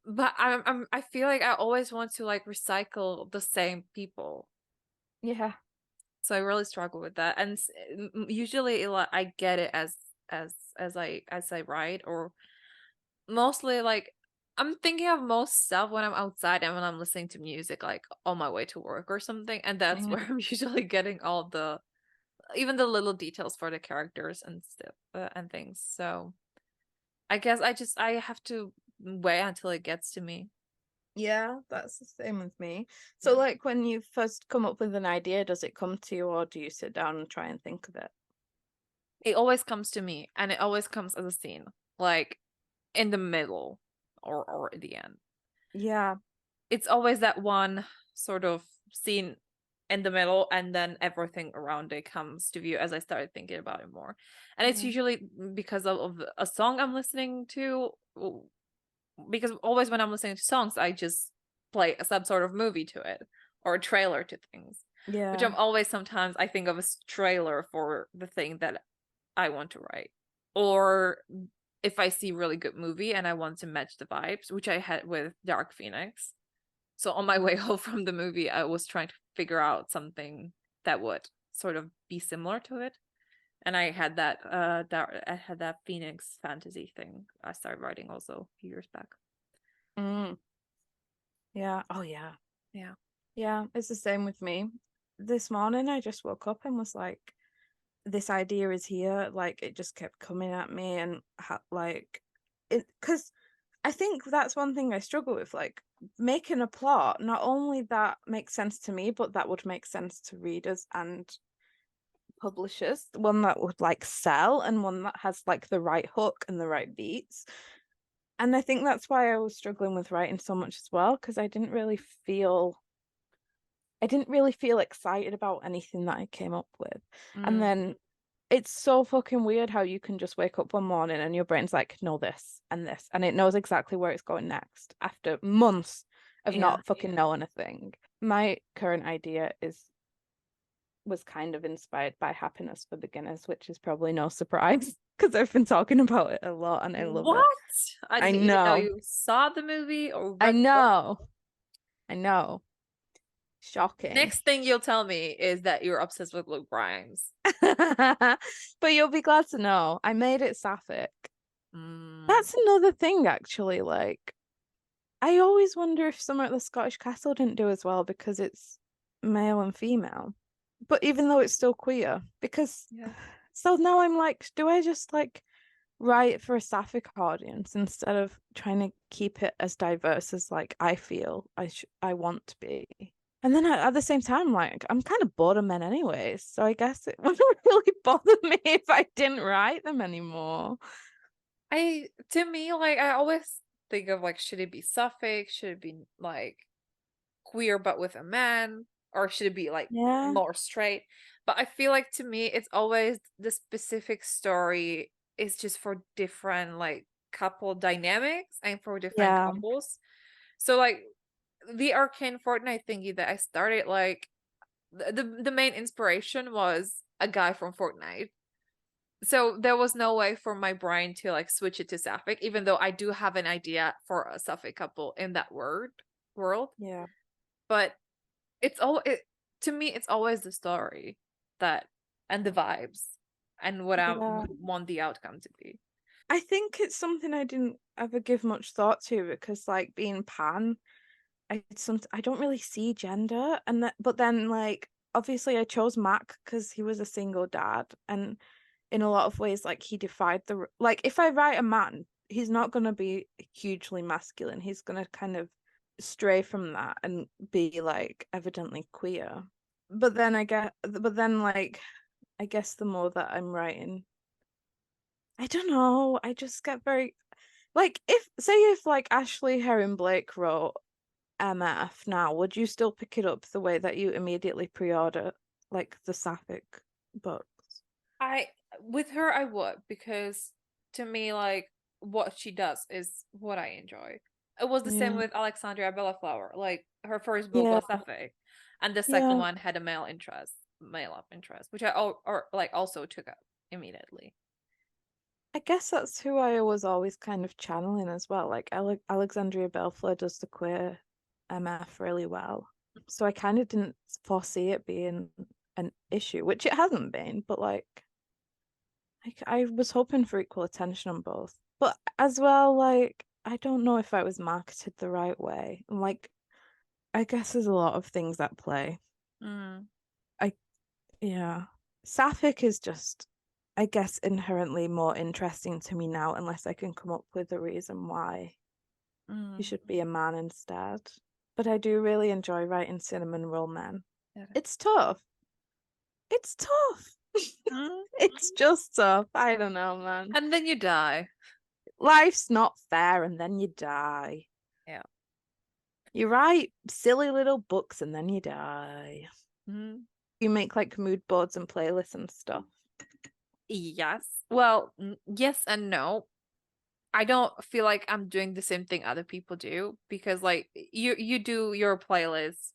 But I feel like I always want to like recycle the same people. Yeah. So I really struggle with that. And usually I get it as I write, or mostly like I'm thinking of most stuff when I'm outside and when I'm listening to music, like on my way to work or something, and that's Yeah. where I'm usually getting all the even the little details for the characters and stuff and things. So I guess I have to wait until it gets to me. Yeah, that's the same with me. So, Yeah. like, when you first come up with an idea, does it come to you, or do you sit down and try and think of it? It always comes to me, and it always comes as a scene, like in the middle or at the end. Yeah. It's always that one sort of scene in the middle, and then everything around it comes to view as I started thinking about it more. And it's Yeah. usually because of a song I'm listening to, because always when I'm listening to songs, I just play some sort of movie to it or a trailer to things, which Yeah. I'm always sometimes I think of a trailer for the thing that I want to write. Or if I see really good movie and I want to match the vibes, which I had with Dark Phoenix, So on my way home from the movie, I was trying to figure out something that would sort of be similar to it. And I had that Phoenix fantasy thing I started writing also a few years back. Mm, yeah. Oh yeah. Yeah. Yeah, it's the same with me. This morning I just woke up and was like, this idea is here. Like it just kept coming at me and like it, because I think that's one thing I struggle with, like making a plot, not only that makes sense to me, but that would make sense to readers and publishers, one that would like sell and one that has like the right hook and the right beats. And I think that's why I was struggling with writing so much as well, because I didn't really feel excited about anything that I came up with. And Mm, then it's so fucking weird how you can just wake up one morning and your brain's like, no, this, and it knows exactly where it's going next after months of yeah. not fucking knowing a thing. My current idea was kind of inspired by Happiness for Beginners, which is probably no surprise because I've been talking about it a lot and I love What? it. I I didn't even know know. you saw the movie or I read the book. know. I know. Shocking. Next thing you'll tell me is that you're obsessed with Luke Grimes. But you'll be glad to know I made it sapphic. Mm, That's another thing, actually. Like, I always wonder if Summer at the Scottish Castle didn't do as well because it's male and female. But even though it's still queer, because yeah. so now I'm like, do I just like write for a sapphic audience instead of trying to keep it as diverse as like I feel I want to be? And then at the same time, like I'm kind of bored of men anyways, so I guess it wouldn't really bother me if I didn't write them anymore. To me, like, I always think of like, should it be sapphic? Should it be like queer but with a man? Or should it be like Yeah, more straight? But I feel like to me, it's always the specific story is just for different like couple dynamics and for different yeah, couples. So like the Arcane Fortnite thingy that I started, like the main inspiration was a guy from Fortnite. So there was no way for my brain to like switch it to sapphic, even though I do have an idea for a sapphic couple in that world. yeah, But it's all it to me, it's always the story that and the vibes and what I yeah. want the outcome to be. I think it's something I didn't ever give much thought to because like being pan, I don't really see gender and that but then like obviously I chose Mac because he was a single dad and in a lot of ways like he defied like if I write a man, he's not gonna be hugely masculine. He's gonna kind of stray from that and be like evidently queer. But then like I guess the more that I'm writing, I don't know, I just get very like if like Ashley Herring Blake wrote MF now, would you still pick it up the way that you immediately pre-order like the Sapphic books? I with her I would, because to me like what she does is what I enjoy. It was the same Yeah. with Alexandria Bellaflower. Like her first book Yeah. was sapphic, and the second Yeah. one had a male love interest, which I or like also took up immediately. I guess that's who I was always kind of channeling as well. Like Alexandria Belfleur does the queer MF really well. So I kind of didn't foresee it being an issue, which it hasn't been, but I was hoping for equal attention on both. But as well, like I don't know if I was marketed the right way. Like I guess there's a lot of things at play. Mm, I Yeah. Sapphic is just, I guess, inherently more interesting to me now, unless I can come up with a reason why he mm, should be a man instead. But I do really enjoy writing cinnamon roll men. yeah. It's tough. It's tough. Mm. It's just tough. I don't know, man. And then you die. Life's not fair and then you die. Yeah. You write silly little books and then you die. Mm. You make like mood boards and playlists and stuff. Yes. Well, yes and no. I don't feel like I'm doing the same thing other people do, because like you do your playlist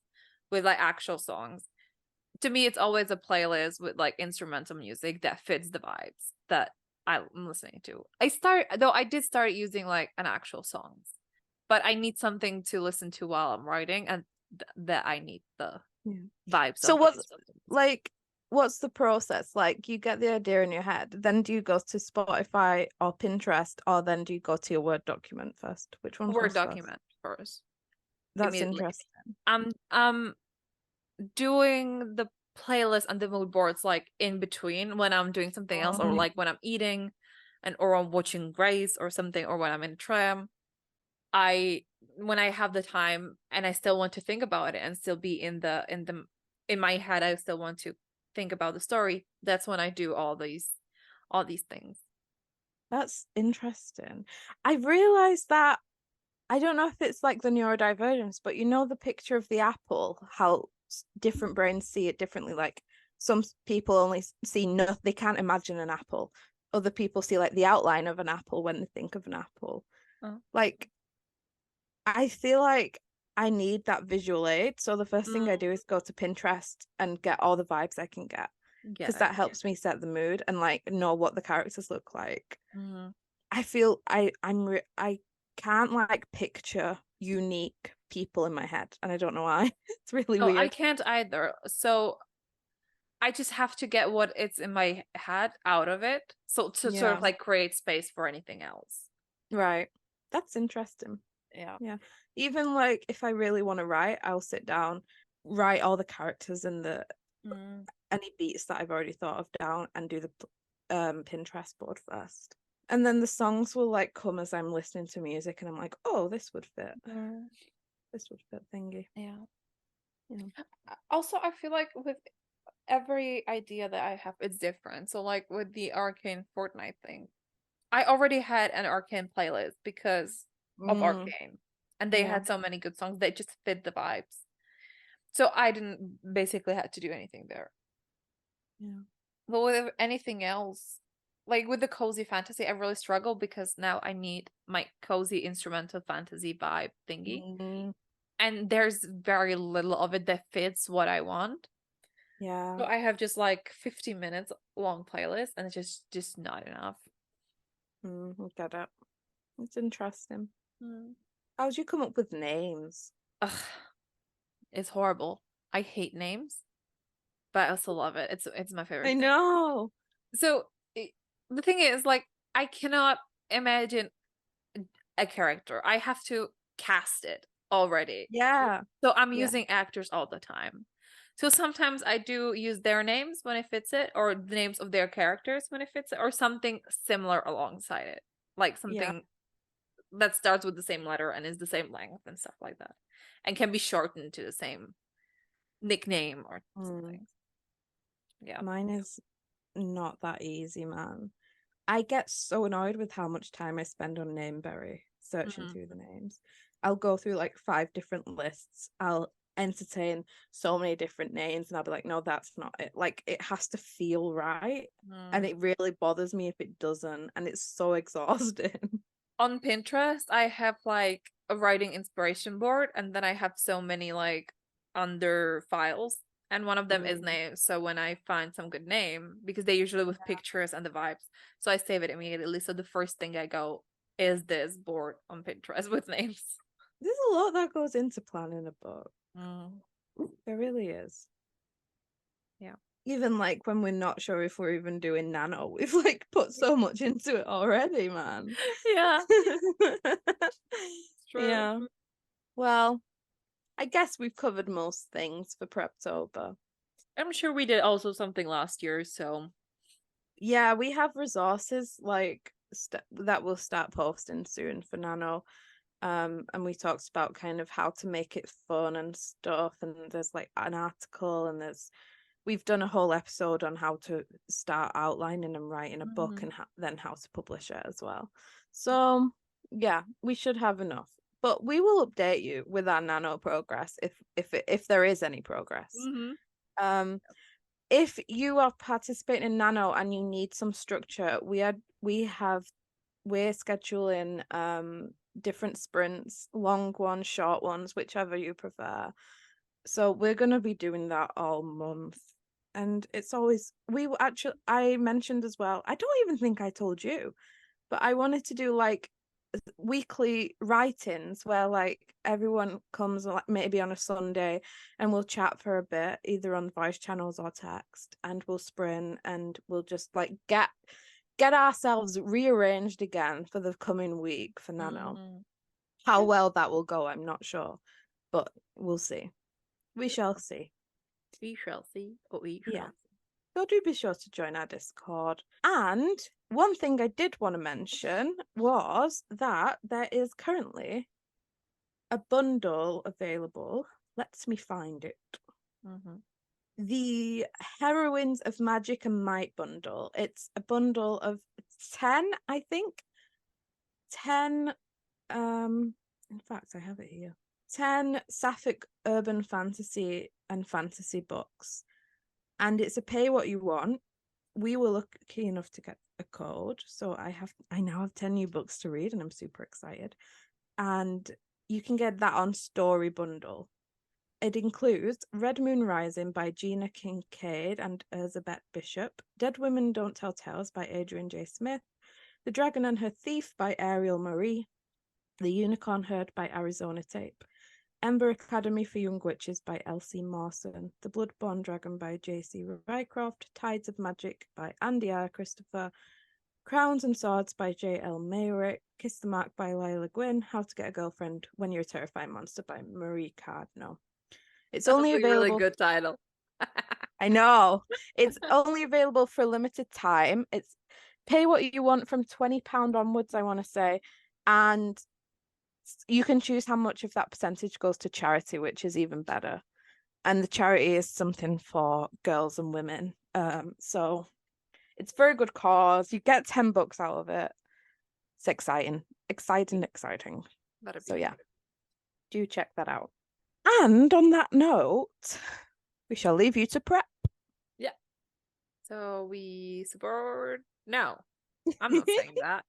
with like actual songs. To me, it's always a playlist with like instrumental music that fits the vibes that I'm listening to. I did start using like an actual songs, but I need something to listen to while I'm writing, and that I need the Yeah. vibes So of what's the like what's the process? Like you get the idea in your head, then do you go to Spotify or Pinterest, or then do you go to your Word document first? Which one Word comes first? document first That's immediately. interesting. I'm doing the playlist and the mood boards like in between when I'm doing something else, or Mm. like when I'm eating and or I'm watching Grace or something, or when I'm in a tram. I when I have the time and I still want to think about it and still be in my head, I still want to think about the story. That's when I do all these things. That's interesting. I realized that I don't know if it's like the neurodivergence, but you know the picture of the apple, how different brains see it differently. Like some people only see nothing, they can't imagine an apple. Other people see like the outline of an apple when they think of an apple. Oh. Like I feel like I need that visual aid. So the first thing I do is go to Pinterest and get all the vibes I can get, Get because it. that helps me set the mood and like know what the characters look like. Mhm. I feel I can't like picture unique people in my head, and I don't know why. It's really No, I weird. can't either. So I just have to get what it's in my head out of it. So to sort Yeah, of like create space for anything else. right. That's interesting. Yeah. Yeah. Even like if I really want to write, I'll sit down, write all the characters and the Mm. any beats that I've already thought of down and do the Pinterest board first. And then the songs will like come as I'm listening to music and I'm like, oh, this would fit. Mm. This would fit thingy. Yeah. Yeah. Also, I feel like with every idea that I have, it's different. So like with the Arcane Fortnite thing, I already had an Arcane playlist because of Mm, Arcane, and they yeah. had so many good songs that just fit the vibes. So I didn't basically had to do anything there. Yeah. But with anything else, like with the cozy fantasy, I really struggle because now I need my cozy instrumental fantasy vibe thingy. Mm, And there's very little of it that fits what I want. yeah. So I have just like 50 minutes long playlist, and it's just not enough. I get it. It's interesting. Mm. How'd you come up with names? Ugh, it's horrible. I hate names, but I also love it. It's my I favorite thing. know. So the thing is, like, I cannot imagine a character. I have to cast it already. Yeah. So I'm Yeah. using actors all the time. So sometimes I do use their names when it fits it, or the names of their characters when it fits it, or something similar alongside it. Like Yeah. something that starts with the same letter and is the same length and stuff like that. And can be shortened to the same nickname or Mm. something. Yeah. Mine is not that easy, man. I get so annoyed with how much time I spend on Nameberry searching Mhm. through the names. I'll go through like 5 different lists. I'll entertain so many different names and I'll be like, no, that's not it. Like it has to feel right. And Mm. it really bothers me if it doesn't. And it's so exhausting. On Pinterest, I have like a writing inspiration board, and then I have so many like under files, and one of them is Mm, names. So when I find some good name, because they usually with pictures and the vibes, so I save it immediately. So the first thing I go is this board on Pinterest with names. there's a lot that goes into planning a book. Mm. There really is. Yeah. Even like when we're not sure if we're even doing nano, we've like put so much into it already, man. Yeah, it's true. Yeah. Well, I guess we've covered most things for Preptober. I'm sure we did also something last year, so Yeah, we have resources like that we'll start posting soon for Nano. And we talked about kind of how to make it fun and stuff. And there's like an article, and we've done a whole episode on how to start outlining and writing a book, Mhm. and then how to publish it as well. So yeah, we should have enough. But we will update you with our Nano progress if there is any progress. Mhm. Um, if you are participating in Nano and you need some structure, we're scheduling different sprints, long ones, short ones, whichever you prefer. So we're gonna be doing that all month. And it's always I mentioned as well, I don't even think I told you, but I wanted to do like weekly write-ins where like everyone comes like maybe on a Sunday and we'll chat for a bit, either on voice channels or text, and we'll sprint and we'll just like get ourselves rearranged again for the coming week for Nano. How well that will go, I'm not sure, but we'll see. We shall see. We shall see. Yeah. So do be sure to join our Discord. And one thing I did want to mention was that there is currently a bundle available. Let me find it. The Heroines of Magic and Might bundle. It's a bundle of 10, I think. 10, in fact, I have it here. 10 Sapphic urban fantasy and fantasy books. And it's a pay what you want. We were lucky enough to get a code, so I now have 10 new books to read, and I'm super excited. And you can get that on Story Bundle. It includes Red Moon Rising by Gina Kincaid and Elizabeth Bishop, Dead Women Don't Tell Tales by Adrian J. Smith, The Dragon and Her Thief by Ariel Marie, The Unicorn Herd by Arizona Tape, Ember Academy for Young Witches by Elsie Mawson, The Bloodborne Dragon by J.C. Rycroft, Tides of Magic by Andy R. Christopher, Crowns and Swords by J.L. Mayrick, Kiss the Mark by Lila Gwynn, How to Get a Girlfriend When You're a Terrifying Monster by Marie Cardno. It's only available. Really good title. I know. It's only available for a limited time. It's pay what you want from £20 onwards, I want to say. And you can choose how much of that percentage goes to charity, which is even better. And the charity is something for girls and women. So it's for a good cause. You get 10 books out of it. It's exciting. Exciting. So yeah, do check that out. And on that note, we shall leave you to prep. Yeah. So we support... No, I'm not saying that.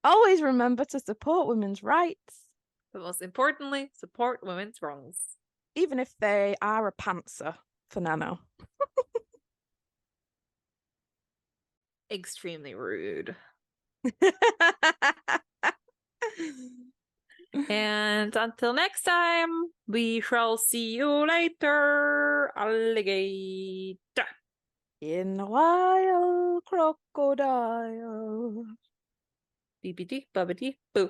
Always remember to support women's rights. But most importantly, support women's wrongs. Even if they are a pantser for Nano. Extremely rude. And until next time, we shall see you later, alligator. In a while, crocodile. Beepity, bubbity, boo.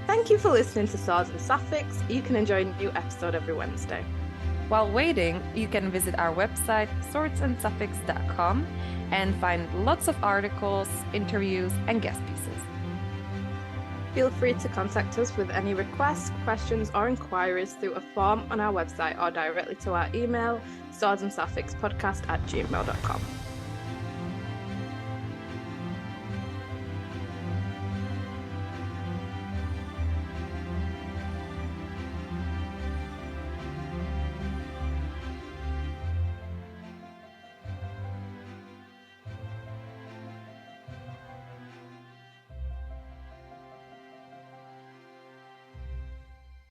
Thank you for listening to Swords and Sapphics. You can enjoy a new episode every Wednesday. While waiting, you can visit our website, swordsandsuffix.com, and find lots of articles, interviews, and guest pieces. Feel free to contact us with any requests, questions, or inquiries through a form on our website or directly to our email, swordsandsuffixpodcast@gmail.com.